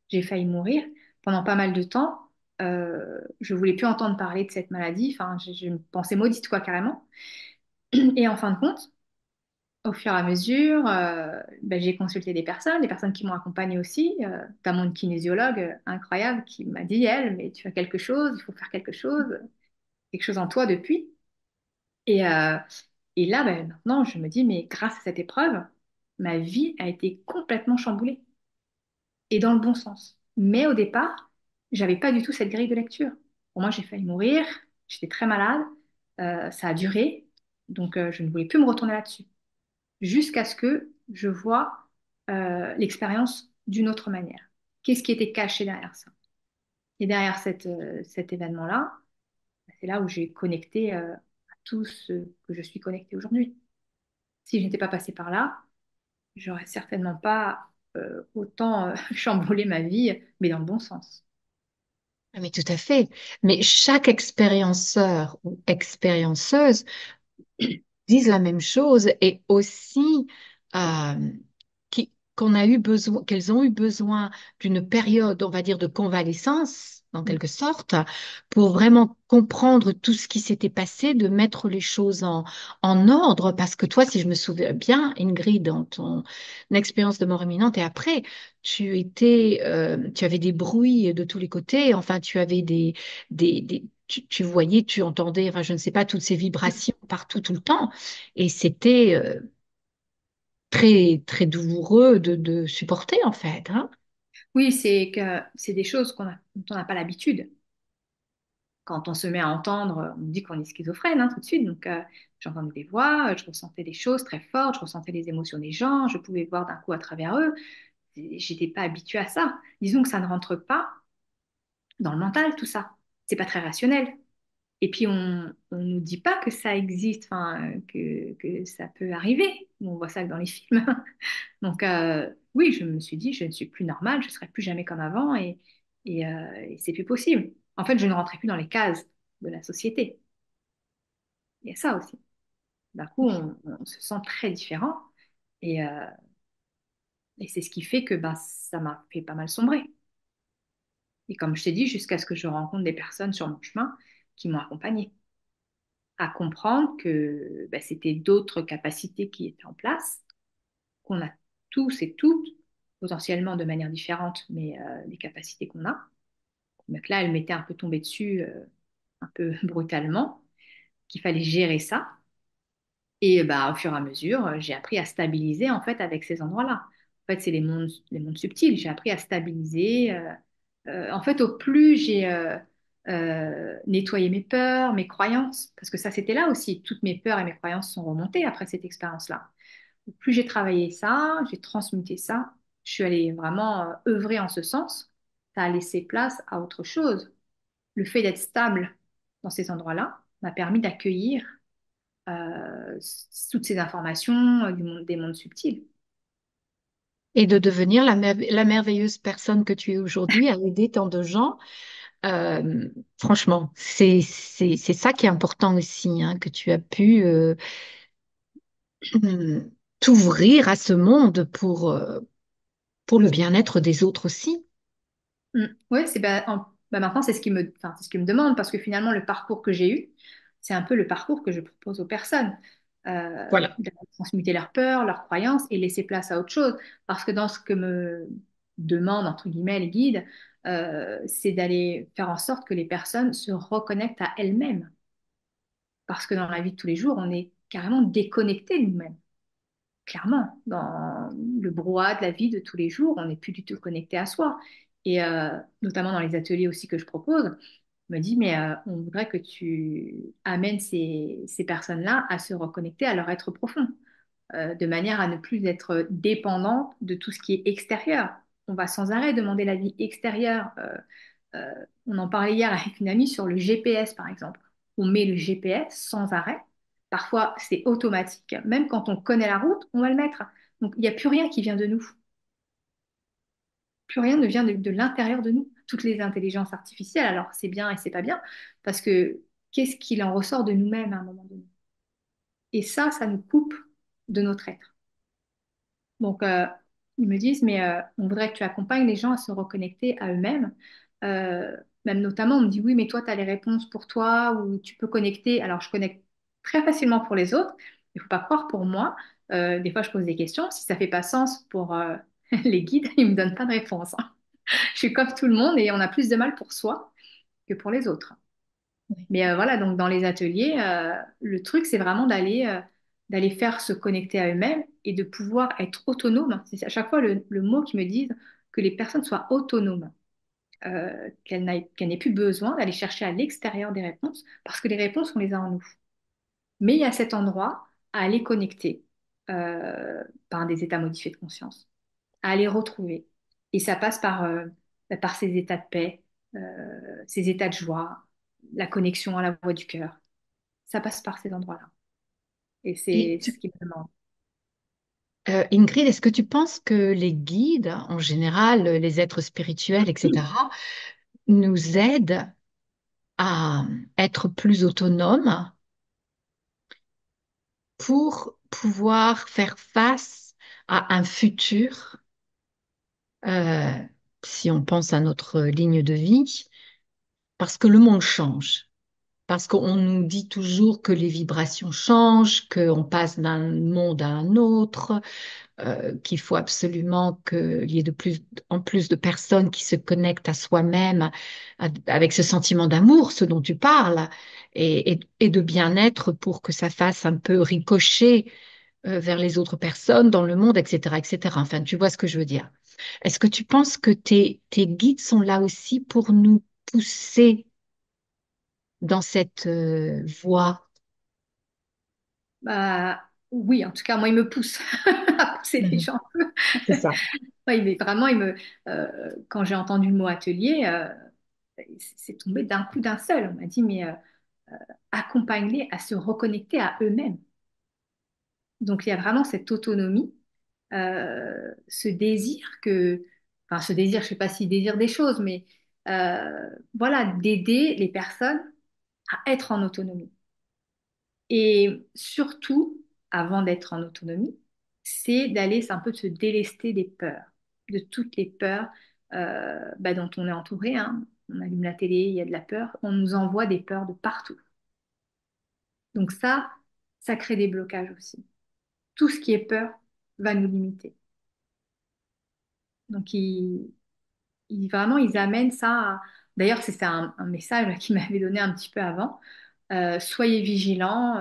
j'ai failli mourir. Pendant pas mal de temps, je voulais plus entendre parler de cette maladie, enfin, je me pensais maudite, quoi, carrément. Et en fin de compte, au fur et à mesure, ben, j'ai consulté des personnes qui m'ont accompagnée aussi, notamment une kinésiologue incroyable qui m'a dit, elle, mais tu as quelque chose, il faut faire quelque chose en toi depuis. Et, euh, et là, ben, maintenant, je me dis, mais grâce à cette épreuve, ma vie a été complètement chamboulée et dans le bon sens. Mais au départ, j'avais pas du tout cette grille de lecture. Pour moi, j'ai failli mourir, j'étais très malade, ça a duré, donc je ne voulais plus me retourner là-dessus. Jusqu'à ce que je vois l'expérience d'une autre manière. Qu'est-ce qui était caché derrière ça? Et derrière cet événement-là, c'est là où j'ai connecté à tout ce que je suis connectée aujourd'hui. Si je n'étais pas passée par là, j'aurais certainement pas autant chamboulé ma vie, mais dans le bon sens. Ah, mais tout à fait. Mais chaque expérienceur ou expérienceuse disent la même chose et aussi euh, qu'on a eu besoin, qu'elles ont eu besoin d'une période, on va dire, de convalescence, en quelque sorte, pour vraiment comprendre tout ce qui s'était passé, de mettre les choses en ordre. Parce que toi, si je me souviens bien, Ingrid, dans ton expérience de mort imminente et après, tu avais des bruits de tous les côtés. Enfin, tu avais tu voyais, tu entendais, enfin, je ne sais pas, toutes ces vibrations partout, tout le temps. Et c'était très, très douloureux de supporter, en fait, hein. Oui, c'est que c'est des choses dont on n'a pas l'habitude. Quand on se met à entendre, on dit qu'on est schizophrène, hein, tout de suite. Donc, j'entendais des voix, je ressentais des choses très fortes, je ressentais les émotions des gens, je pouvais voir d'un coup à travers eux. J'étais pas habituée à ça. Disons que ça ne rentre pas dans le mental, tout ça. C'est pas très rationnel. Et puis, on nous dit pas que ça existe, enfin, que ça peut arriver. On voit ça que dans les films. Donc, oui, je me suis dit, je ne suis plus normale, je ne serai plus jamais comme avant et c'est plus possible. En fait, je ne rentrais plus dans les cases de la société. Il y a ça aussi. D'un coup, on se sent très différent et, euh, et c'est ce qui fait que ben, ça m'a fait pas mal sombrer. Et comme je t'ai dit, jusqu'à ce que je rencontre des personnes sur mon chemin qui m'ont accompagnée. à comprendre que bah, c'était d'autres capacités qui étaient en place, qu'on a tous et toutes, potentiellement de manière différente, mais les capacités qu'on a. Donc là, elle m'était un peu tombée dessus, un peu brutalement, qu'il fallait gérer ça. Et bah, au fur et à mesure, j'ai appris à stabiliser en fait avec ces endroits-là. En fait, c'est les mondes subtils. J'ai appris à stabiliser. En fait, au plus j'ai nettoyé mes peurs, mes croyances, parce que ça, c'était là aussi. Toutes mes peurs et mes croyances sont remontées après cette expérience-là. Au plus j'ai travaillé ça, j'ai transmuté ça, je suis allée vraiment œuvrer en ce sens. Ça a laissé place à autre chose. Le fait d'être stable dans ces endroits-là m'a permis d'accueillir toutes ces informations du monde, des mondes subtils. Et de devenir la merveilleuse personne que tu es aujourd'hui, à aider tant de gens. Euh, Franchement, c'est ça qui est important aussi, hein, que tu as pu t'ouvrir à ce monde pour le bien-être des autres aussi. Mm. Oui, c'est bah, maintenant c'est ce qui me, enfin, c'est ce qui me demande parce que finalement le parcours que j'ai eu, c'est un peu le parcours que je propose aux personnes, Voilà. de transmuter leurs peurs, leurs croyances et laisser place à autre chose. Parce que dans ce que me demandent entre guillemets les guides, c'est d'aller faire en sorte que les personnes se reconnectent à elles-mêmes. Parce que dans la vie de tous les jours, on est carrément déconnecté de nous-mêmes. Clairement, dans le brouhaha de la vie de tous les jours, on n'est plus du tout connecté à soi. Et notamment dans les ateliers aussi que je propose, on me dit, mais on voudrait que tu amènes ces personnes-là à se reconnecter à leur être profond, de manière à ne plus être dépendante de tout ce qui est extérieur. On va sans arrêt demander l'avis extérieur. On en parlait hier avec une amie sur le GPS, par exemple. On met le GPS sans arrêt. Parfois, c'est automatique. Même quand on connaît la route, on va le mettre. Donc, il n'y a plus rien qui vient de nous. Plus rien ne vient de l'intérieur de nous. Toutes les intelligences artificielles, alors c'est bien et c'est pas bien, parce que qu'est-ce qu'il en ressort de nous-mêmes à un moment donné? Et ça nous coupe de notre être. Donc, ils me disent, mais on voudrait que tu accompagnes les gens à se reconnecter à eux-mêmes. Euh, Même notamment, on me dit, oui, mais toi, tu as les réponses pour toi, ou tu peux connecter. Alors, je connecte très facilement pour les autres. Il ne faut pas croire pour moi. Des fois, je pose des questions. Si ça fait pas sens pour les guides, ils ne me donnent pas de réponse, hein. Je suis comme tout le monde et on a plus de mal pour soi que pour les autres. Mais voilà, donc dans les ateliers, le truc, c'est vraiment d'aller faire se connecter à eux-mêmes et de pouvoir être autonome. C'est à chaque fois le mot qu'ils me disent, que les personnes soient autonomes, qu'elles n'aient plus besoin d'aller chercher à l'extérieur des réponses, parce que les réponses, on les a en nous. Mais il y a cet endroit à aller connecter par des états modifiés de conscience, à aller retrouver. Et ça passe par ces états de paix, ces états de joie, la connexion à la voix du cœur. Ça passe par ces endroits-là. Et Et c'est ce qui me demande. Ingrid, est-ce que tu penses que les guides, en général, les êtres spirituels, etc., nous aident à être plus autonomes pour pouvoir faire face à un futur, euh, si on pense à notre ligne de vie, parce que le monde change. Parce qu'on nous dit toujours que les vibrations changent, qu'on passe d'un monde à un autre, qu'il faut absolument qu'il y ait de plus en plus de personnes qui se connectent à soi-même avec ce sentiment d'amour, ce dont tu parles, et de bien-être pour que ça fasse un peu ricocher vers les autres personnes dans le monde, etc., etc. Enfin, tu vois ce que je veux dire. Est-ce que tu penses que tes guides sont là aussi pour nous pousser dans cette voie? Bah, oui, en tout cas, moi, il me pousse à pousser les Mhm. gens. C'est ça. Ouais, vraiment, quand j'ai entendu le mot atelier, c'est tombé d'un coup d'un seul. On m'a dit, mais accompagne-les à se reconnecter à eux-mêmes. Donc, il y a vraiment cette autonomie, ce désir enfin, ce désir, je ne sais pas s'ils désirent des choses, mais voilà, d'aider les personnes à être en autonomie. Et surtout, avant d'être en autonomie, c'est un peu de se délester des peurs, de toutes les peurs bah, dont on est entouré, hein. On allume la télé, il y a de la peur, on nous envoie des peurs de partout. Donc ça crée des blocages aussi. Tout ce qui est peur va nous limiter. Donc vraiment, ils amènent ça D'ailleurs, c'est un message qu'ils m'avaient donné un petit peu avant. Soyez vigilants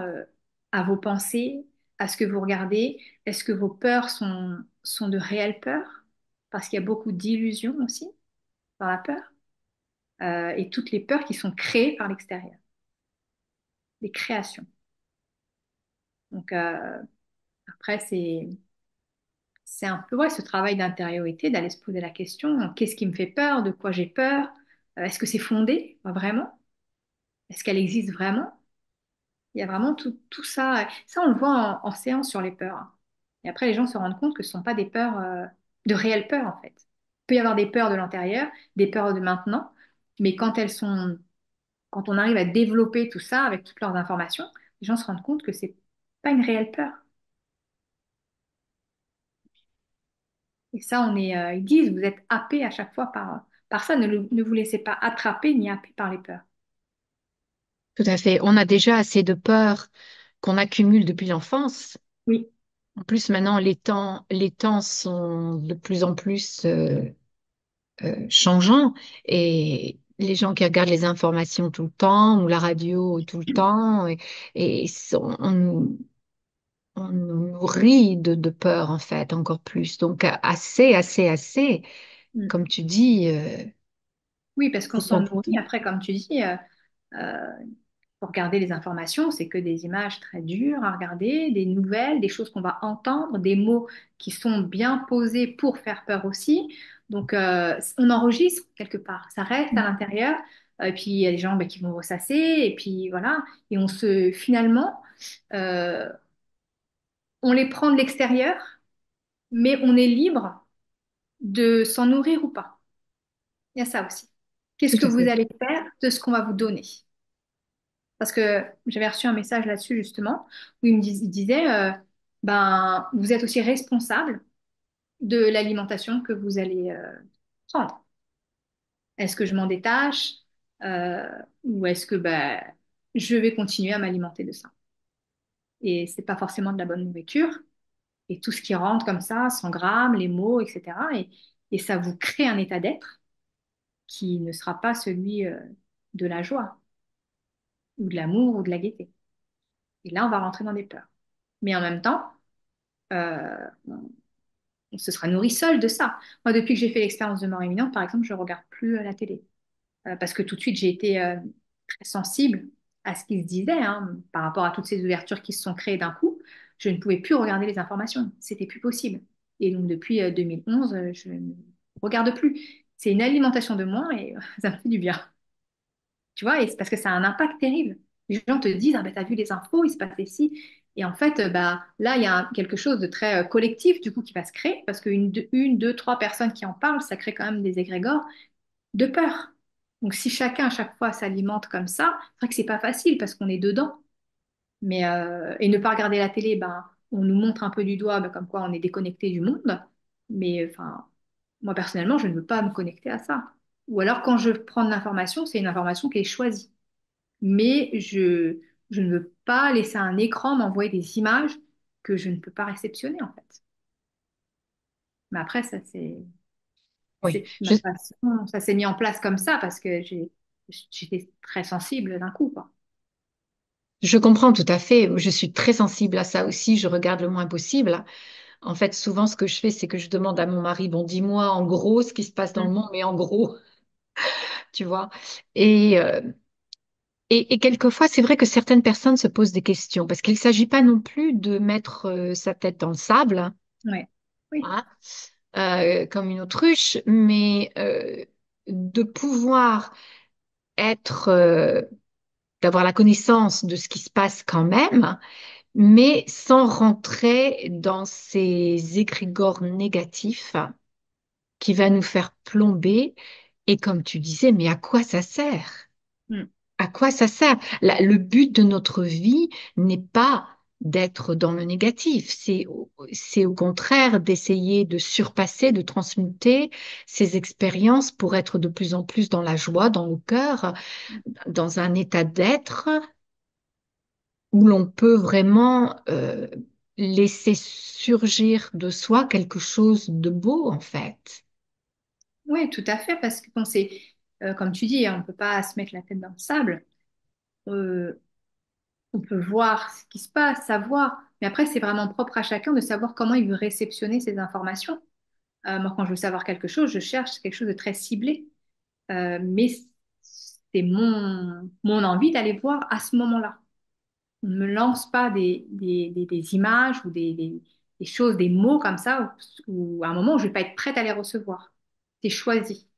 à vos pensées, à ce que vous regardez. Est-ce que vos peurs sont de réelles peurs? Parce qu'il y a beaucoup d'illusions aussi dans la peur. Et toutes les peurs qui sont créées par l'extérieur, des créations. Donc après, c'est un peu ouais, ce travail d'intériorité, d'aller se poser la question, qu'est-ce qui me fait peur? De quoi j'ai peur? Est-ce que c'est fondé, vraiment? Est-ce qu'elle existe vraiment? Il y a vraiment tout ça. Ça, on le voit en séance sur les peurs, hein. Et après, les gens se rendent compte que ce ne sont pas des peurs, de réelles peurs, en fait. Il peut y avoir des peurs de l'intérieur, des peurs de maintenant, mais quand on arrive à développer tout ça avec toutes leurs informations, les gens se rendent compte que c'est pas une réelle peur. Et ça, ils disent, vous êtes happés à chaque fois par ça. Ne vous laissez pas attraper ni happer par les peurs. Tout à fait. On a déjà assez de peur qu'on accumule depuis l'enfance. Oui. En plus, maintenant, les temps sont de plus en plus changeants et les gens qui regardent les informations tout le temps ou la radio tout le temps on nous nourrit de peur en fait encore plus. Donc assez, assez, assez, Mm. comme tu dis, Oui, parce qu'on c'est s'en nourrit. important. Après, comme tu dis, pour regarder les informations, c'est que des images très dures à regarder, des nouvelles, des choses qu'on va entendre, des mots qui sont bien posés pour faire peur aussi. Donc, on enregistre quelque part, ça reste à l'intérieur. Et puis, il y a des gens qui vont ressasser, et puis voilà. Et finalement, euh, on les prend de l'extérieur, mais on est libre de s'en nourrir ou pas. Il y a ça aussi. Qu'est-ce Tout que à vous fait. allez faire de ce qu'on va vous donner? Parce que j'avais reçu un message là-dessus justement, où il disait, ben, vous êtes aussi responsable de l'alimentation que vous allez prendre. Est-ce que je m'en détache euh, ou est-ce que ben, je vais continuer à m'alimenter de ça? Et c'est pas forcément de la bonne nourriture. Et tout ce qui rentre comme ça, 100 grammes, les mots, etc. Et ça vous crée un état d'être qui ne sera pas celui de la joie ou de l'amour ou de la gaieté. Et là, on va rentrer dans des peurs. Mais en même temps, euh, on se sera nourri seul de ça. Moi, depuis que j'ai fait l'expérience de mort imminente, par exemple, je ne regarde plus la télé. Parce que tout de suite, j'ai été très sensible à ce qui se disait, hein, par rapport à toutes ces ouvertures qui se sont créées d'un coup. Je ne pouvais plus regarder les informations. C'était plus possible. Et donc, depuis 2011, je ne regarde plus. C'est une alimentation de moins et ça me fait du bien. Tu vois, et c'est parce que ça a un impact terrible. Les gens te disent, ah ben t'as vu les infos, il se passait ci. Et en fait, bah, là, il y a quelque chose de très collectif, du coup, qui va se créer, parce une, deux, trois personnes qui en parlent, ça crée quand même des égrégores de peur. Donc, si chacun, à chaque fois, s'alimente comme ça, c'est vrai que c'est pas facile, parce qu'on est dedans. Et ne pas regarder la télé, ben, on nous montre un peu du doigt, ben, comme quoi on est déconnecté du monde. Mais enfin, moi, personnellement, je ne veux pas me connecter à ça. Ou alors, quand je prends de l'information, c'est une information qui est choisie, mais je ne veux pas laisser un écran m'envoyer des images que je ne peux pas réceptionner en fait. Mais après, Oui, c'est ma façon, ça s'est mis en place comme ça parce que j'étais très sensible d'un coup, quoi. je comprends tout à fait. Je suis très sensible à ça aussi. Je regarde le moins possible. En fait, souvent, ce que je fais, c'est que je demande à mon mari, bon, dis-moi en gros ce qui se passe dans le Mm. monde, mais en gros, tu vois. Et, euh, et quelquefois, c'est vrai que certaines personnes se posent des questions parce qu'il ne s'agit pas non plus de mettre sa tête dans le sable, Ouais. Oui. hein, comme une autruche, mais de pouvoir être, d'avoir la connaissance de ce qui se passe quand même, mais sans rentrer dans ces égrégores négatifs qui va nous faire plomber. Et comme tu disais, mais à quoi ça sert? Mm. À quoi ça sert? Le but de notre vie n'est pas d'être dans le négatif, c'est au contraire d'essayer de surpasser, de transmuter ces expériences pour être de plus en plus dans la joie, dans le cœur, dans un état d'être où l'on peut vraiment laisser surgir de soi quelque chose de beau, en fait. Oui, tout à fait, parce que quand c'est, comme tu dis, on ne peut pas se mettre la tête dans le sable. Euh, on peut voir ce qui se passe, savoir, mais après, c'est vraiment propre à chacun de savoir comment il veut réceptionner ces informations. Moi, quand je veux savoir quelque chose, je cherche quelque chose de très ciblé. Mais c'est mon envie d'aller voir à ce moment-là. On ne me lance pas des images ou des choses, des mots comme ça, où à un moment où je ne vais pas être prête à les recevoir. C'est choisi.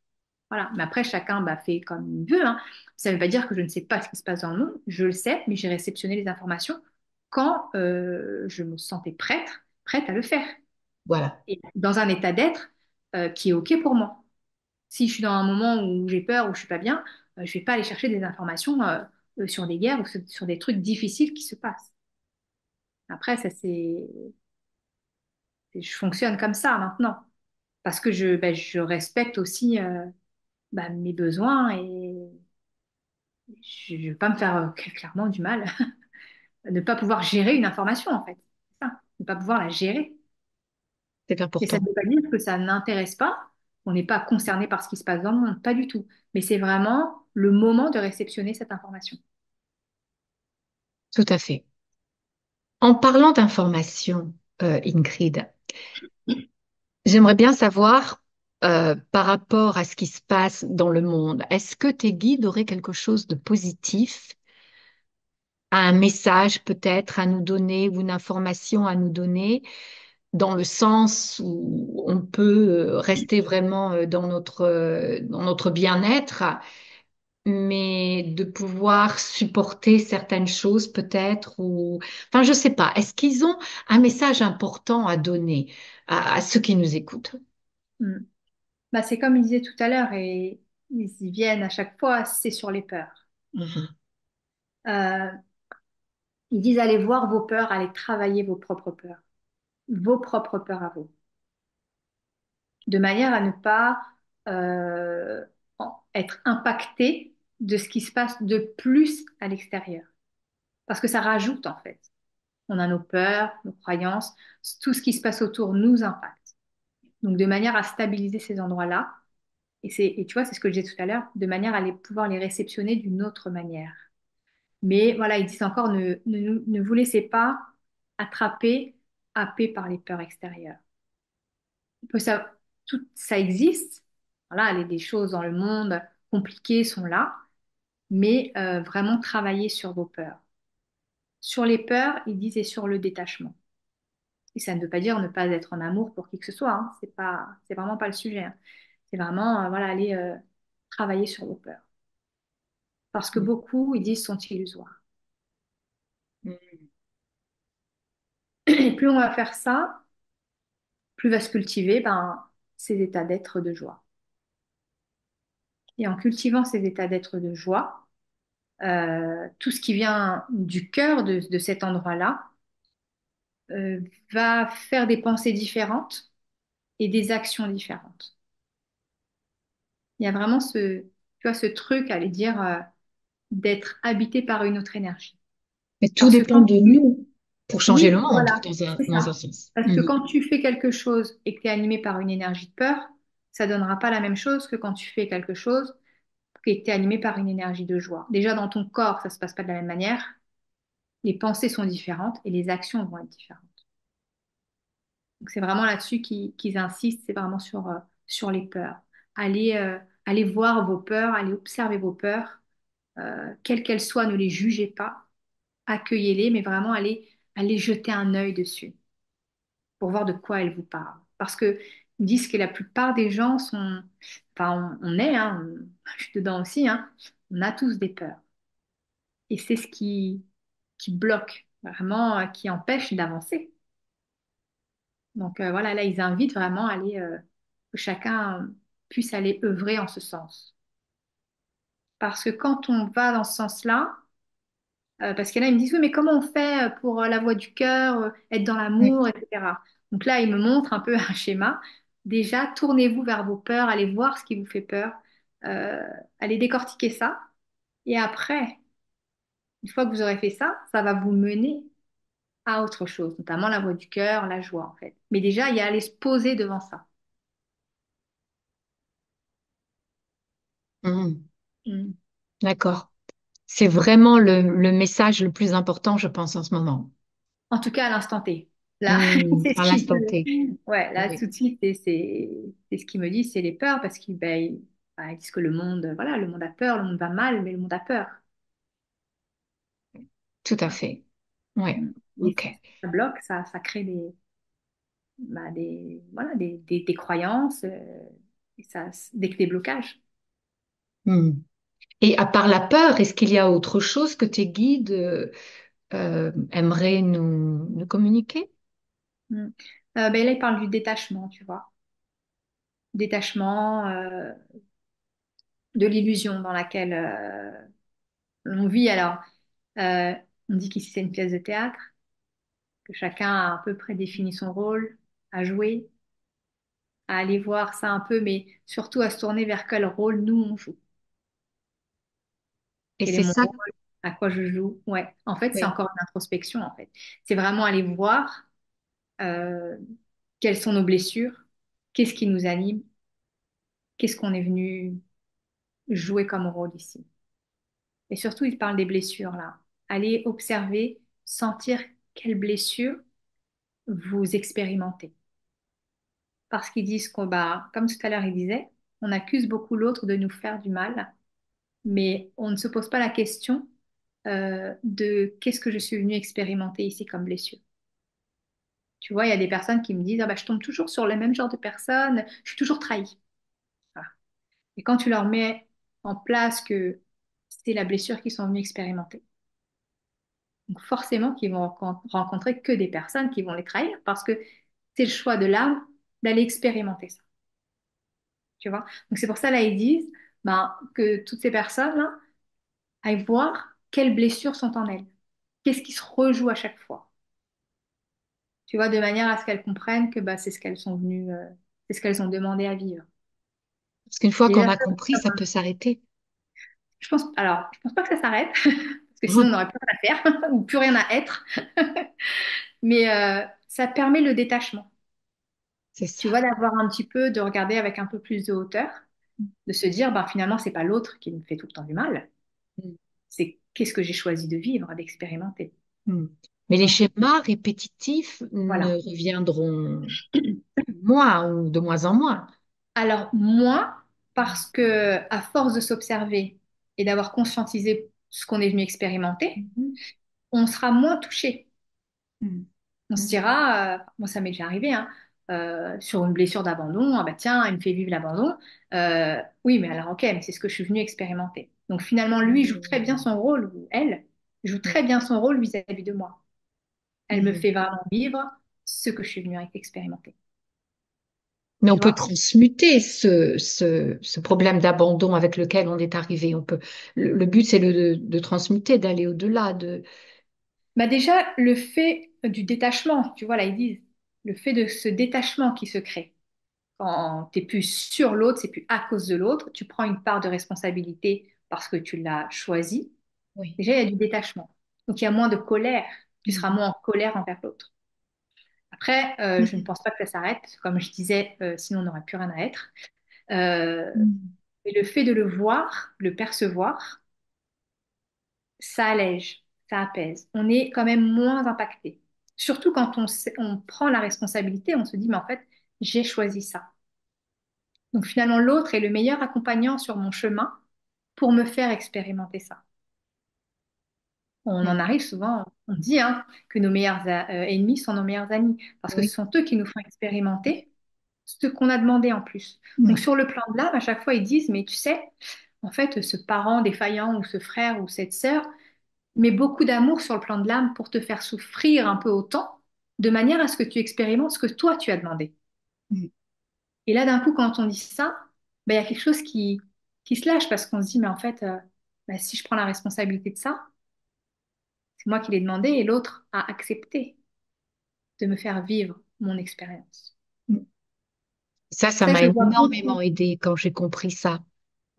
Voilà. Mais après, chacun bah, fait comme il veut, hein. Ça ne veut pas dire que je ne sais pas ce qui se passe dans le monde. Je le sais, mais j'ai réceptionné les informations quand je me sentais prête à le faire. Voilà. Et dans un état d'être qui est OK pour moi. Si je suis dans un moment où j'ai peur, où je suis pas bien, je vais pas aller chercher des informations sur des guerres ou sur des trucs difficiles qui se passent. Après, ça je fonctionne comme ça maintenant parce que je respecte aussi mes besoins et je ne veux pas me faire clairement du mal, ne pas pouvoir gérer une information en fait. C'est ça, ne pas pouvoir la gérer. C'est Mais ça important. ne veut pas dire que ça n'intéresse pas, on n'est pas concerné par ce qui se passe dans le monde, pas du tout. Mais c'est vraiment le moment de réceptionner cette information. Tout à fait. En parlant d'information, Ingrid, j'aimerais bien savoir, par rapport à ce qui se passe dans le monde, est-ce que tes guides auraient quelque chose de positif, un message peut-être à nous donner ou une information à nous donner, dans le sens où on peut rester vraiment dans notre bien-être, mais de pouvoir supporter certaines choses peut-être, ou, enfin, je sais pas. Est-ce qu'ils ont un message important à donner à ceux qui nous écoutent? Mm. Bah, c'est comme il disait tout à l'heure, et ils y viennent à chaque fois, c'est sur les peurs. Mhm. Euh, Ils disent allez voir vos peurs, allez travailler vos propres peurs à vous, de manière à ne pas euh, être impacté de ce qui se passe de plus à l'extérieur. Parce que ça rajoute en fait. On a nos peurs, nos croyances, tout ce qui se passe autour nous impacte. Donc de manière à stabiliser ces endroits-là, et tu vois, c'est ce que je disais tout à l'heure, de manière à pouvoir les réceptionner d'une autre manière. Mais voilà, ils disent encore, ne vous laissez pas attraper, happer par les peurs extérieures. Ça, tout, ça existe. Voilà, les choses dans le monde compliquées sont là, mais vraiment travailler sur vos peurs. Sur les peurs, ils disent, et sur le détachement. Et ça ne veut pas dire ne pas être en amour pour qui que ce soit, hein. C'est vraiment pas le sujet, hein. C'est vraiment, voilà, aller travailler sur vos peurs. Parce que beaucoup, ils disent, sont illusoires. Et plus on va faire ça, plus va se cultiver ces états d'être de joie. Et en cultivant ces états d'être de joie, tout ce qui vient du cœur de cet endroit-là euh, va faire des pensées différentes et des actions différentes. Il y a vraiment tu vois, ce truc, à aller dire, d'être habité par une autre énergie. Mais tout Parce que dépend quand de tu... nous pour changer le Oui, monde voilà, c'est dans un ça. sens. Parce que Mhm. quand tu fais quelque chose et que tu es animé par une énergie de peur, ça donnera pas la même chose que quand tu fais quelque chose et que tu es animé par une énergie de joie. Déjà, dans ton corps, ça se passe pas de la même manière. Les pensées sont différentes et les actions vont être différentes. Donc, c'est vraiment là-dessus qu'ils insistent, c'est vraiment sur les peurs. Allez voir vos peurs, allez observer vos peurs, quelles qu'elles soient, ne les jugez pas, accueillez-les, mais vraiment allez jeter un œil dessus pour voir de quoi elles vous parlent. Parce que ils disent que la plupart des gens sont, enfin, on est, hein, je suis dedans aussi, hein, on a tous des peurs. Et c'est ce qui bloque, vraiment, qui empêche d'avancer. Donc voilà, là, ils invitent vraiment à aller, que chacun puisse aller œuvrer en ce sens. Parce que quand on va dans ce sens-là, parce qu'il y en a, ils me disent, oui, mais comment on fait pour la voie du cœur, être dans Oui. l'amour, etc. Donc là, ils me montrent un peu un schéma. Déjà, tournez-vous vers vos peurs, allez voir ce qui vous fait peur, euh, allez décortiquer ça. Et après, Une fois que vous aurez fait ça, ça va vous mener à autre chose, notamment la voix du cœur, la joie en fait. Mais déjà, il y a à aller se poser devant ça. Mhm. Mm. D'accord. C'est vraiment le message le plus important, je pense, en ce moment. En tout cas, à l'instant T. Là, c'est ce À qui l'instant T. Ouais, là, Oui, tout de suite, c'est ce qu'ils me disent, c'est les peurs, parce qu'ils ben, ils disent que le monde, voilà, le monde a peur, le monde va mal, mais le monde a peur. tout à Voilà. fait. Oui, Mm. Et ok. si ça bloque, ça crée voilà, des croyances, et ça, des blocages. Hmm. Et à part la peur, est-ce qu'il y a autre chose que tes guides aimeraient nous communiquer? Mm. Ben là, il parle du détachement, tu vois. Détachement, de l'illusion dans laquelle on vit. Alors, euh, on dit qu'ici, c'est une pièce de théâtre, que chacun a à peu près défini son rôle à jouer, à aller voir ça un peu, mais surtout à se tourner vers quel rôle nous on joue. Et Quel est c'est mon ça? rôle? À quoi je joue? Ouais. En fait, c'est Oui. encore une introspection, en fait. C'est vraiment aller voir euh, quelles sont nos blessures, qu'est-ce qui nous anime, qu'est-ce qu'on est venu jouer comme rôle ici. Et surtout, il parle des blessures, là. Allez observer, sentir quelles blessures vous expérimentez. Parce qu'ils disent qu'on, bah, comme tout à l'heure, il disait, on accuse beaucoup l'autre de nous faire du mal, mais on ne se pose pas la question de qu'est-ce que je suis venue expérimenter ici comme blessure. Tu vois, il y a des personnes qui me disent, ah bah, je tombe toujours sur le même genre de personnes, je suis toujours trahie. Voilà. Et quand tu leur mets en place que c'est la blessure qu'ils sont venus expérimenter, donc forcément qu'ils vont rencontrer que des personnes qui vont les trahir parce que c'est le choix de l'âme d'aller expérimenter ça. Tu vois? Donc c'est pour ça là ils disent ben, que toutes ces personnes-là aillent voir quelles blessures sont en elles. Qu'est-ce qui se rejoue à chaque fois? Tu vois, de manière à ce qu'elles comprennent que bah, c'est ce qu'elles sont venues, c'est ce qu'elles ont demandé à vivre. Parce qu'une fois qu'on Déjà, a ça, compris, ça peut s'arrêter. je pense pas que ça s'arrête, parce que sinon on n'aurait plus rien à faire ou plus rien à être. Mais ça permet le détachement. C'est Tu ça. vois, d'avoir un petit peu, de regarder avec un peu plus de hauteur, de se dire, bah, finalement, c'est pas l'autre qui me fait tout le temps du mal, Mm. c'est qu'est-ce que j'ai choisi de vivre, d'expérimenter. Mm. Mais les Donc, schémas répétitifs ne voilà. reviendront moins ou de moins en moins. Alors, moins, parce que à force de s'observer et d'avoir conscientisé ce qu'on est venu expérimenter, Mhm. on sera moins touché. Mm. On se Mhm. dira, moi ça m'est déjà arrivé, hein, sur une blessure d'abandon, ah bah tiens, il me fait vivre l'abandon. Oui, mais alors ok, mais c'est ce que je suis venue expérimenter. Donc finalement, lui joue très bien Mm. son rôle, ou elle joue très Oui. bien son rôle vis-à-vis de moi. Elle me Mhm. fait vraiment vivre ce que je suis venue expérimenter. Mais on Tu peut vois? transmuter ce problème d'abandon avec lequel on est arrivé. On peut, le but, c'est de transmuter, d'aller au-delà de. Bah déjà, le fait du détachement, tu vois, là ils disent, le fait de ce détachement qui se crée. Quand tu n'es plus sur l'autre, c'est plus à cause de l'autre, tu prends une part de responsabilité parce que tu l'as choisi. Oui. Déjà, il y a du détachement. Donc, il y a moins de colère. Tu seras Mhm. moins en colère envers l'autre. Après, je ne Mhm. pense pas que ça s'arrête. Comme je disais, sinon on n'aurait plus rien à être. Euh, Mhm. et le fait de le voir, le percevoir, ça allège, ça apaise. On est quand même moins impacté. Surtout quand on prend la responsabilité, on se dit, mais en fait, j'ai choisi ça. Donc finalement, l'autre est le meilleur accompagnant sur mon chemin pour me faire expérimenter ça. On en Mhm. arrive souvent, on dit hein, que nos meilleurs ennemis sont nos meilleurs amis, parce que ce Oui. sont eux qui nous font expérimenter ce qu'on a demandé en plus. Donc Oui. sur le plan de l'âme, à chaque fois, ils disent, mais tu sais, en fait, ce parent défaillant ou ce frère ou cette sœur met beaucoup d'amour sur le plan de l'âme pour te faire souffrir un peu autant, de manière à ce que tu expérimentes ce que toi, tu as demandé. Mhm. Et là, d'un coup, quand on dit ça, ben, il y a quelque chose qui se lâche parce qu'on se dit, mais en fait, ben, si je prends la responsabilité de ça, c'est moi qui l'ai demandé et l'autre a accepté de me faire vivre mon expérience. Ça Ça, m'a je le vois énormément beaucoup. aidé quand j'ai compris ça.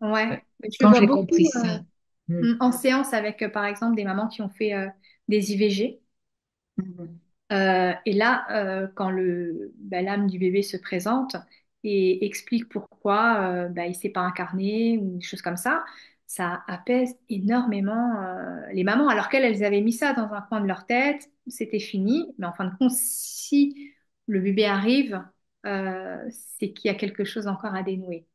Ouais, Ouais. mais je le Quand vois j'ai compris beaucoup. ça. Mm. En séance avec, par exemple, des mamans qui ont fait des IVG. Mhm. Et là, quand l'âme du bébé se présente et explique pourquoi il ne s'est pas incarné ou des choses comme ça apaise énormément les mamans, alors qu'elles, elles avaient mis ça dans un coin de leur tête, c'était fini. Mais en fin de compte, si le bébé arrive, c'est qu'il y a quelque chose encore à dénouer.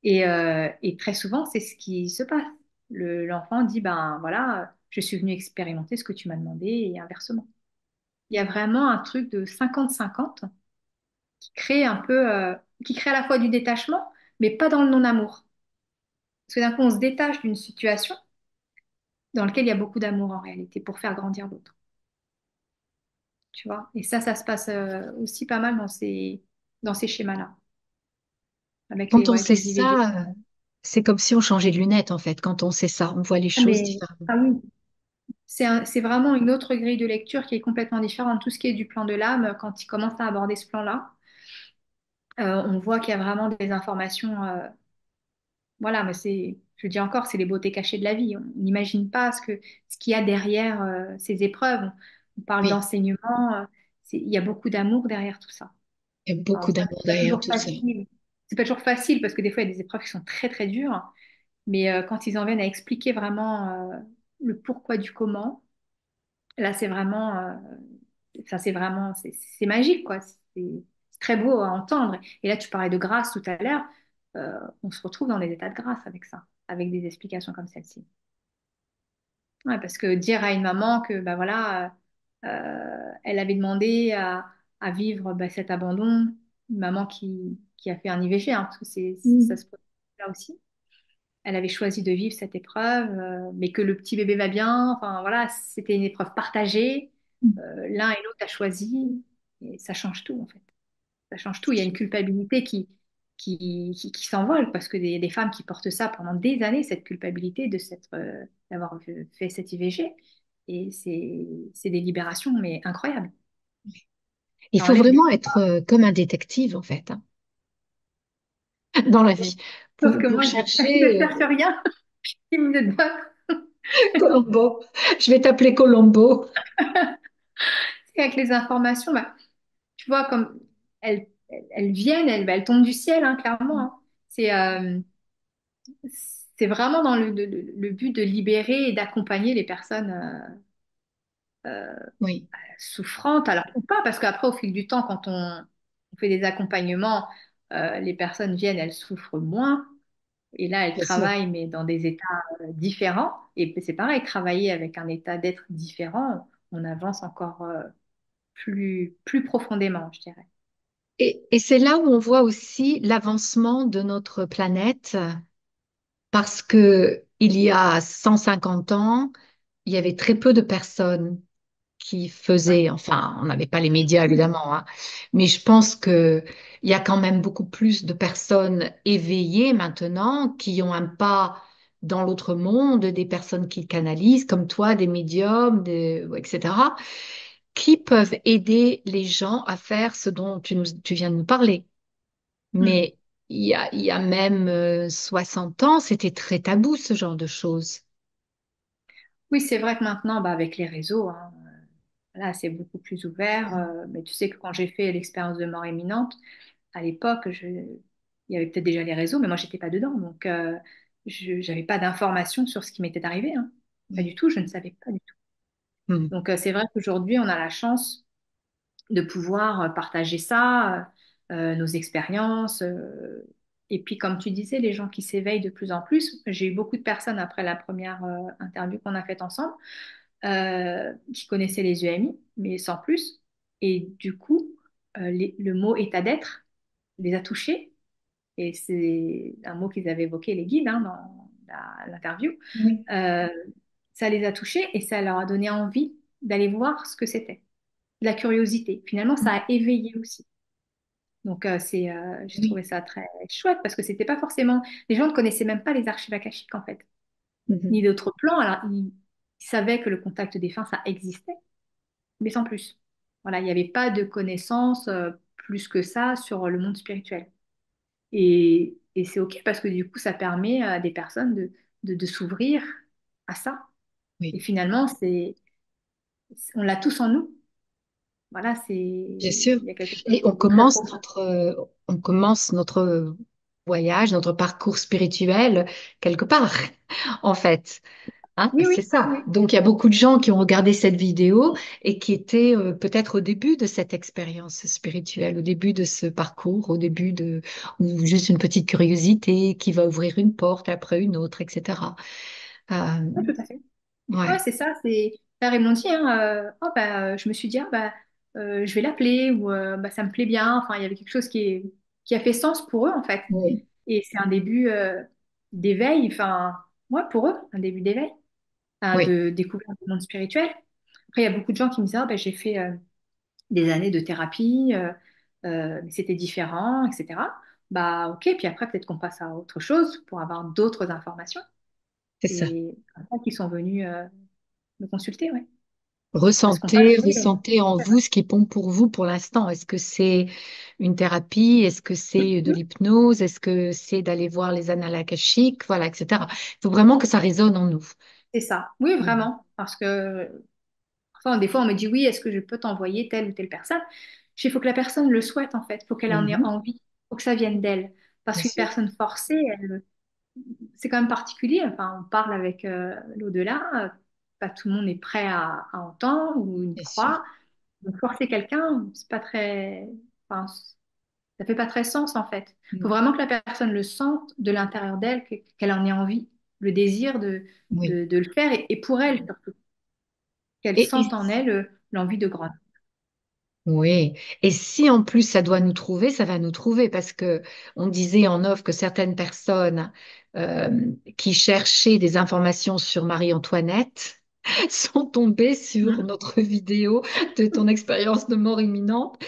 Et très souvent, c'est ce qui se passe. L'enfant dit, ben voilà, je suis venu expérimenter ce que tu m'as demandé et inversement. Il y a vraiment un truc de 50-50 qui crée un peu, qui crée à la fois du détachement, mais pas dans le non-amour. Parce que d'un coup, on se détache d'une situation dans laquelle il y a beaucoup d'amour en réalité pour faire grandir l'autre. Tu vois? Et ça se passe aussi pas mal dans ces schémas-là, avec Quand on ouais, sait les IVG. ça, c'est comme si on changeait de lunettes, en fait. Quand on sait ça, on voit les Ah, choses mais, différemment. ah oui, c'est vraiment une autre grille de lecture qui est complètement différente. Tout ce qui est du plan de l'âme, quand il commence à aborder ce plan-là, on voit qu'il y a vraiment des informations. Voilà, mais je dis encore, c'est les beautés cachées de la vie. On n'imagine pas ce qu'il y a derrière ces épreuves. On parle Oui, d'enseignement, il y a beaucoup d'amour derrière tout ça. il y a Alors, beaucoup d'amour c'est pas derrière toujours tout ça. facile. C'est pas toujours facile parce que des fois, il y a des épreuves qui sont très très dures. Mais quand ils en viennent à expliquer vraiment le pourquoi du comment, là, c'est vraiment, ça c'est vraiment, c'est magique, quoi. C'est très beau à entendre. Et là, tu parlais de grâce tout à l'heure. On se retrouve dans des états de grâce avec ça, avec des explications comme celle-ci. Ouais, parce que dire à une maman que, bah voilà, elle avait demandé à vivre bah, cet abandon, une maman qui a fait un IVG, hein, parce que ça Mm. se pose là aussi. Elle avait choisi de vivre cette épreuve, mais que le petit bébé va bien. Enfin voilà, c'était une épreuve partagée. L'un et l'autre a choisi, et ça change tout en fait. Ça change tout. Il y a une culpabilité qui s'envole parce que des femmes qui portent ça pendant des années, cette culpabilité d'avoir fait cette IVG, et c'est des libérations mais incroyables. Il Ça faut enlève du vraiment être comme un détective, en fait, hein, dans la vie, Sauf que pour moi, je ne chercher cherche rien qui me donne Colombo. Je vais t'appeler Colombo. avec les informations. Bah, tu vois, comme elles viennent, elles tombent du ciel, hein, clairement. Hein. C'est euh, c'est vraiment dans le but de libérer et d'accompagner les personnes Oui, souffrantes. Alors, ou pas, parce qu'après, au fil du temps, quand on fait des accompagnements, les personnes viennent, elles souffrent moins. Et là, elles bien sûr. travaillent, mais dans des états différents. Et c'est pareil, travailler avec un état d'être différent, on avance encore plus profondément, je dirais. Et c'est là où on voit aussi l'avancement de notre planète, parce que il y a 150 ans, il y avait très peu de personnes qui Ouais. faisaient, enfin, on n'avait pas les médias évidemment, hein, mais je pense que il y a quand même beaucoup plus de personnes éveillées maintenant qui ont un pas dans l'autre monde, des personnes qui canalisent, comme toi, des médiums, etc., qui peuvent aider les gens à faire ce dont tu viens de nous parler. Hmm. Mais il y a même 60 ans, c'était très tabou, ce genre de choses. Oui, c'est vrai que maintenant, bah, avec les réseaux, hein, là, c'est beaucoup plus ouvert. Mais tu sais que quand j'ai fait l'expérience de mort imminente, à l'époque, il y avait peut-être déjà les réseaux, mais moi, j'étais pas dedans. Donc, je n'avais pas d'informations sur ce qui m'était arrivé. Hein. Pas du Oui. tout, je ne savais pas du tout. Mm. Donc, c'est vrai qu'aujourd'hui, on a la chance de pouvoir partager ça, nos expériences. Et puis, comme tu disais, les gens qui s'éveillent de plus en plus. J'ai eu beaucoup de personnes après la première interview qu'on a faite ensemble qui connaissaient les EMI, mais sans plus. Et du coup, le mot état d'être les a touchés. Et c'est un mot qu'ils avaient évoqué, les guides, hein, dans l'interview. Oui. Euh, Ça les a touchés et ça leur a donné envie d'aller voir ce que c'était. De la curiosité. Finalement, ça a éveillé aussi. Donc, j'ai Oui. trouvé ça très chouette parce que c'était pas forcément. Les gens ne connaissaient même pas les archives akashiques en fait, ni Mhm. d'autres plans. Alors, ils savaient que le contact défunt, ça existait, mais sans plus. Voilà, il n'y avait pas de connaissances plus que ça sur le monde spirituel. Et c'est OK parce que du coup, ça permet à des personnes de s'ouvrir à ça. Et Oui, finalement, on l'a tous en nous. Voilà, bien sûr. il y a quelque chose Et de très profond. on commence notre voyage, notre parcours spirituel quelque part, en fait. Hein, Oui, c'est oui, ça. oui. Donc, il y a beaucoup de gens qui ont regardé cette vidéo et qui étaient peut-être au début de cette expérience spirituelle, au début de ce parcours, ou juste une petite curiosité qui va ouvrir une porte après une autre, etc. Euh, Oui, tout à fait. Ouais, ouais, c'est ça. C'est Père et m'ont dit, hein, oh, bah, je me suis dit, ah, bah, je vais l'appeler ou bah, ça me plaît bien. Enfin, il y avait quelque chose qui a fait sens pour eux, en fait. oui, Et c'est un début d'éveil, enfin, moi, pour eux, un début d'éveil, oui, de découverte du monde spirituel. Après, il y a beaucoup de gens qui me disent, ah, bah, j'ai fait des années de thérapie, mais c'était différent, etc. Bah, ok, puis après, peut-être qu'on passe à autre chose pour avoir d'autres informations. c'est ça. Et c'est comme ça qu'ils sont venus me consulter, ouais. Parce qu'on passe, Ressentez, oui, ressentez en vous ce qui est bon pour vous pour l'instant. Est-ce que c'est une thérapie? Est-ce que c'est de l'hypnose? Est-ce que c'est d'aller voir les annales akashiques? Voilà, etc. Il faut vraiment que ça résonne en nous. c'est ça. Oui, Mhm. vraiment. Parce que parfois, des fois, on me dit, oui, est-ce que je peux t'envoyer telle ou telle personne? Il faut que la personne le souhaite, en fait. Il faut qu'elle en ait Mhm. envie. Il faut que ça vienne d'elle. Parce Bien qu'une sûr, personne forcée, c'est quand même particulier. Enfin, on parle avec l'au-delà. Pas tout le monde est prêt à entendre ou y bien sûr. croire. Donc, forcer quelqu'un, c'est pas très. Enfin, ça fait pas très sens, en fait. Il faut Non. vraiment que la personne le sente de l'intérieur d'elle, qu'elle en ait envie. Le désir Oui. de le faire et pour elle, surtout. Qu'elle Et sente en elle l'envie de grandir. oui. Et si en plus ça doit nous trouver, ça va nous trouver parce que on disait en off que certaines personnes euh, qui cherchaient des informations sur Marie-Antoinette sont tombées sur Mhm. notre vidéo de ton expérience de mort imminente.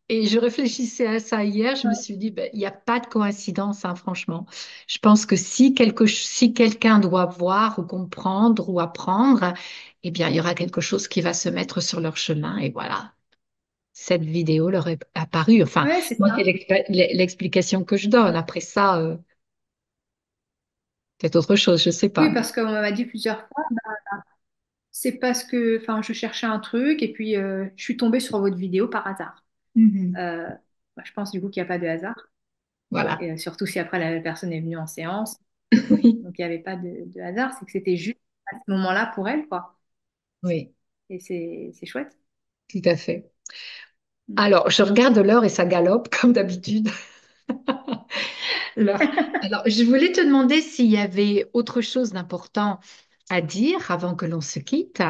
Et je réfléchissais à ça hier, je me suis dit, ben, il n'y a pas de coïncidence, hein, franchement. Je pense que si quelqu'un doit voir ou comprendre ou apprendre, eh bien, il y aura quelque chose qui va se mettre sur leur chemin. Et voilà, cette vidéo leur est apparue. Enfin, Ouais, c'est moi, c'est ça. l'explication que je donne. Après ça, c'est autre chose, je sais Oui, pas. parce qu'on m'a dit plusieurs fois, c'est parce que, enfin, je cherchais un truc et puis je suis tombée sur votre vidéo par hasard. Mhm. Euh, Bah, je pense du coup qu'il n'y a pas de hasard. Voilà. Et surtout si après la personne est venue en séance, Oui, donc il n'y avait pas de hasard, c'est que c'était juste à ce moment-là pour elle, quoi. oui, Et c'est chouette. tout à fait. Alors, je regarde l'heure et ça galope, comme d'habitude. Alors, alors, je voulais te demander s'il y avait autre chose d'important à dire avant que l'on se quitte.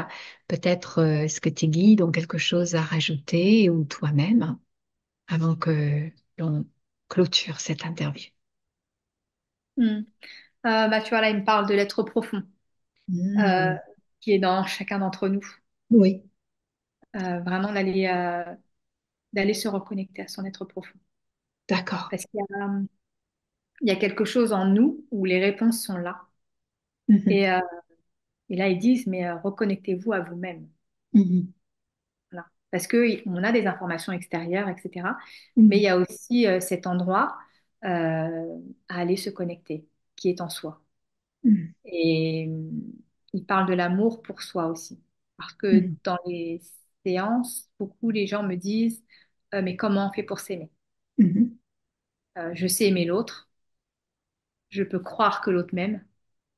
Peut-être est-ce que tes guides ont quelque chose à rajouter ou toi-même avant que l'on clôture cette interview. Hmm. Bah, tu vois, là, il me parle de l'être profond euh, Hmm. qui est dans chacun d'entre nous. Oui, Vraiment d'aller se reconnecter à son être profond. d'accord. Parce il y a quelque chose en nous où les réponses sont là. Mhm. Et, euh, et là, ils disent, mais reconnectez-vous à vous-même. Mhm. Voilà. Parce qu'on a des informations extérieures, etc. Mais il y Mhm. a aussi cet endroit à aller se connecter, qui est en soi. Mhm. Et il parle de l'amour pour soi aussi. Parce que Mhm. dans les séances, beaucoup les gens me disent, mais comment on fait pour s'aimer? Mhm. Je sais aimer l'autre, je peux croire que l'autre m'aime,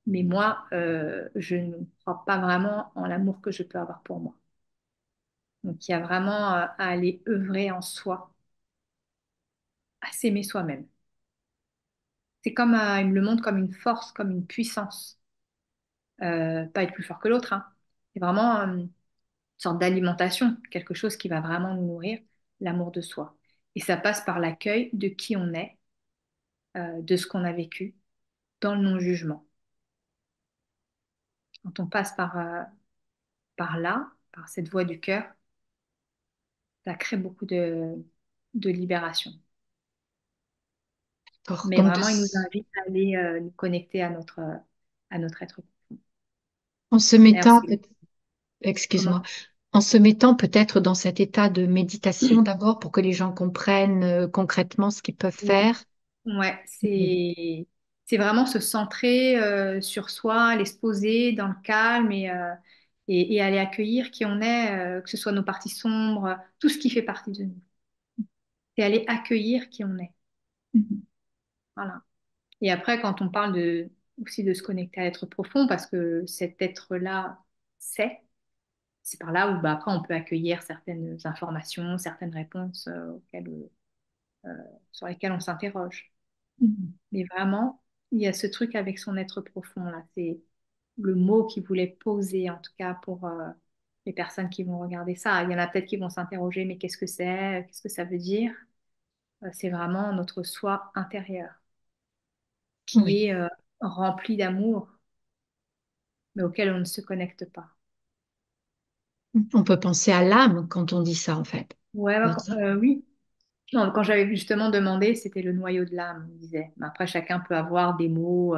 mais moi, je ne crois pas vraiment en l'amour que je peux avoir pour moi. Donc il y a vraiment à aller œuvrer en soi, à s'aimer soi-même. C'est comme, il me le montre comme une force, comme une puissance. Pas être plus fort que l'autre, hein. C'est vraiment une sorte d'alimentation, quelque chose qui va vraiment nous nourrir, l'amour de soi. Et ça passe par l'accueil de qui on est, de ce qu'on a vécu, dans le non-jugement. Quand on passe par là, par cette voie du cœur, ça crée beaucoup de libération. D'accord. Mais Donc, vraiment, il nous invite à aller nous connecter à notre être profond. en se D'ailleurs, mettant, c'est excuse-moi, comment? en se mettant peut-être dans cet état de méditation d'abord pour que les gens comprennent concrètement ce qu'ils peuvent Oui. faire. Ouais, Mhm. c'est vraiment se centrer sur soi, aller se poser dans le calme et aller accueillir qui on est, que ce soit nos parties sombres, tout ce qui fait partie de nous. C'est aller accueillir qui on est. Mhm. Voilà. Et après, quand on parle aussi de se connecter à l'être profond, parce que cet être-là, c'est par là où bah, après on peut accueillir certaines informations, certaines réponses euh, sur lesquelles on s'interroge. Mhm. Mais vraiment, il y a ce truc avec son être profond là. C'est le mot qu'il voulait poser, en tout cas pour les personnes qui vont regarder ça. Il y en a peut-être qui vont s'interroger, mais qu'est-ce que c'est? Qu'est-ce que ça veut dire? C'est vraiment notre soi intérieur qui Oui. est rempli d'amour, mais auquel on ne se connecte pas. On peut penser à l'âme quand on dit ça, en fait. Ouais, C'est ça. oui. Non, quand j'avais justement demandé, c'était le noyau de l'âme, on disait. Mais après, chacun peut avoir des mots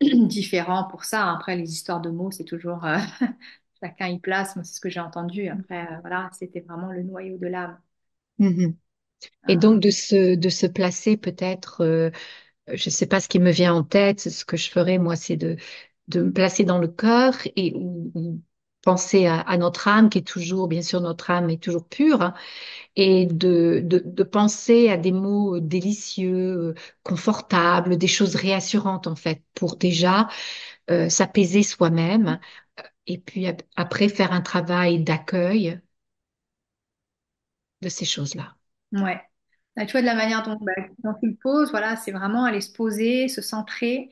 différents pour ça. Après, les histoires de mots, c'est toujours chacun y place. Moi, c'est ce que j'ai entendu. Après, voilà, c'était vraiment le noyau de l'âme. Mhm. Et donc Voilà. de se placer peut-être, je ne sais pas ce qui me vient en tête, ce que je ferais moi, c'est de me placer dans le cœur et ou penser à notre âme qui est toujours, bien sûr, notre âme est toujours pure, hein, et de penser à des mots délicieux, confortables, des choses réassurantes en fait, pour déjà s'apaiser soi-même et puis après faire un travail d'accueil de ces choses-là. Ouais. Bah, tu vois, de la manière dont tu le poses, voilà, c'est vraiment aller se poser, se centrer,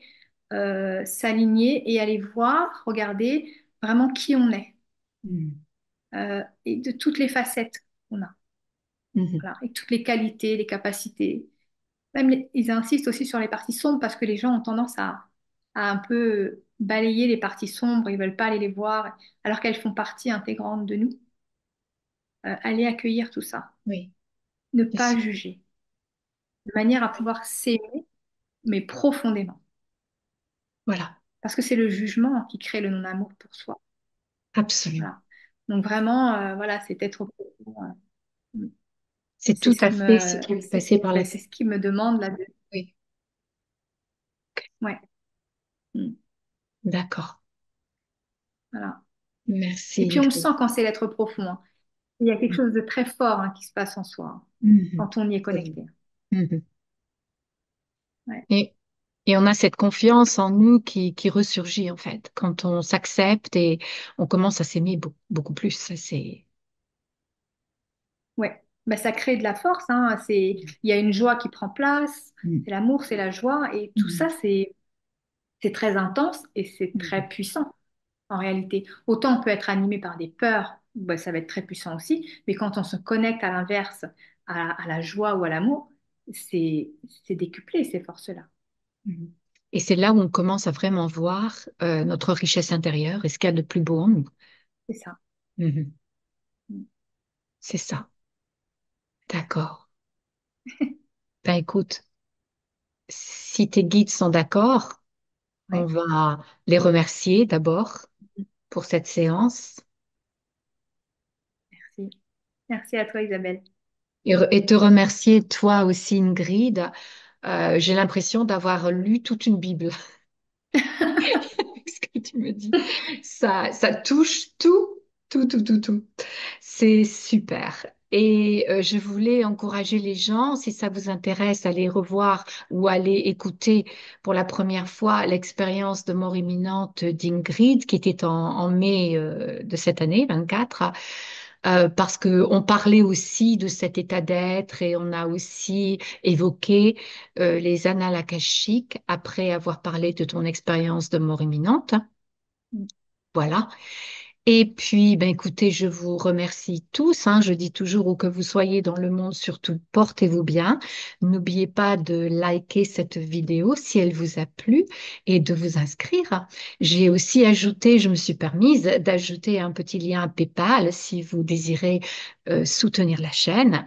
s'aligner et aller voir, regarder vraiment qui on est Mhm. et de toutes les facettes qu'on a. Mhm. Voilà, et toutes les qualités, les capacités. Même ils insistent aussi sur les parties sombres parce que les gens ont tendance à un peu balayer les parties sombres, ils veulent pas aller les voir alors qu'elles font partie intégrante de nous. Aller accueillir tout ça, Oui, ne c'est pas sûr. juger, de manière à pouvoir s'aimer, mais profondément. Voilà, Parce que c'est le jugement qui crée le non-amour pour soi. absolument. Voilà. Donc vraiment, voilà, c'est être profond. C'est C'est tout ce à qui fait ce me, qui est passé par la c'est tête. ce qui me demande là. Oui, Ouais. Mm. d'accord. Voilà. Merci Et puis on le Ingrid. sent quand c'est l'être profond, hein. Il y a quelque chose de très fort qui se passe en soi Mhm. quand on y est C'est vrai. connecté. Mhm. Ouais. Et, et on a cette confiance en nous qui ressurgit en fait quand on s'accepte et on commence à s'aimer beaucoup plus. Ça, c'est. Ouais. Bah, ça crée de la force, hein. Il y a une joie qui prend place, Mhm. c'est l'amour, c'est la joie, et tout ça, Mhm. c'est très intense et c'est très Mhm. puissant en réalité. Autant on peut être animé par des peurs, bah, ça va être très puissant aussi, mais quand on se connecte à l'inverse, à la joie ou à l'amour, c'est c'est décuplé ces forces-là. Mhm. Et c'est là où on commence à vraiment voir notre richesse intérieure et ce qu'il y a de plus beau en nous. C'est ça. Mhm. Mm. C'est ça. D'accord. Ben écoute, si tes guides sont d'accord, on Ouais. va les remercier d'abord pour cette séance Merci. Merci à toi, Isabelle. et te remercier toi aussi, Ingrid. J'ai l'impression d'avoir lu toute une Bible. Ce que tu me dis, ça touche tout, tout, tout, tout, tout. C'est super. Et je voulais encourager les gens, si ça vous intéresse, à aller revoir ou aller écouter pour la première fois l'expérience de mort imminente d'Ingrid, qui était en mai de cette année, 24, parce que on parlait aussi de cet état d'être et on a aussi évoqué les annales akashiques après avoir parlé de ton expérience de mort imminente. Mm. Voilà. Et puis, ben écoutez, je vous remercie tous, hein. Je dis toujours où que vous soyez dans le monde, surtout portez-vous bien. N'oubliez pas de liker cette vidéo si elle vous a plu et de vous inscrire. J'ai aussi ajouté, je me suis permise d'ajouter un petit lien PayPal si vous désirez soutenir la chaîne.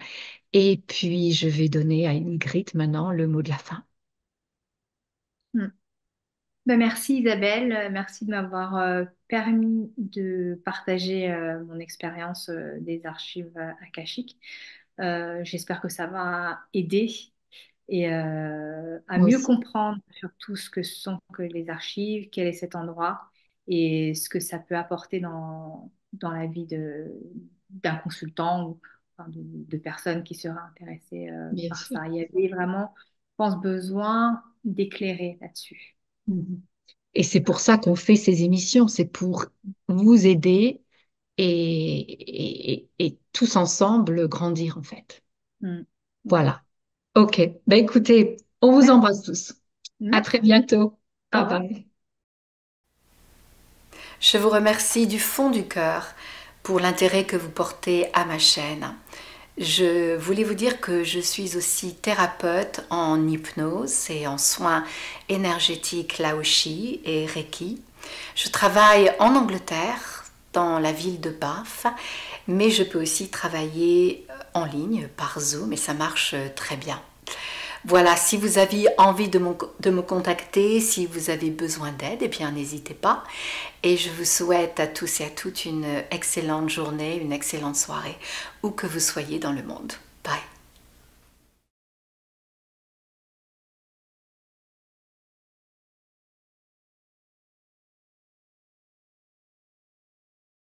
Et puis, je vais donner à Ingrid maintenant le mot de la fin. Mm. Ben, merci Isabelle, merci de m'avoir permis de partager mon expérience des archives akashiques. J'espère que ça va aider et à Moi mieux aussi. comprendre surtout ce que sont que les archives, quel est cet endroit et ce que ça peut apporter dans la vie d'un consultant ou enfin, de personnes qui seraient intéressées Bien par sûr. ça. Il y avait vraiment, je pense, besoin d'éclairer là-dessus. Mhm. Et c'est pour ça qu'on fait ces émissions, c'est pour vous aider et tous ensemble grandir en fait. Mm. Ouais. Voilà. Ok. Ben écoutez, on vous Merci. embrasse tous. À très Merci. bientôt. Au Bye revoir. bye. Je vous remercie du fond du cœur pour l'intérêt que vous portez à ma chaîne. Je voulais vous dire que je suis aussi thérapeute en hypnose et en soins énergétiques Laoshi et Reiki. Je travaille en Angleterre, dans la ville de Bath, mais je peux aussi travailler en ligne par Zoom et ça marche très bien. Voilà, si vous avez envie de me contacter, si vous avez besoin d'aide, eh bien n'hésitez pas. Et je vous souhaite à tous et à toutes une excellente journée, une excellente soirée, où que vous soyez dans le monde. Bye.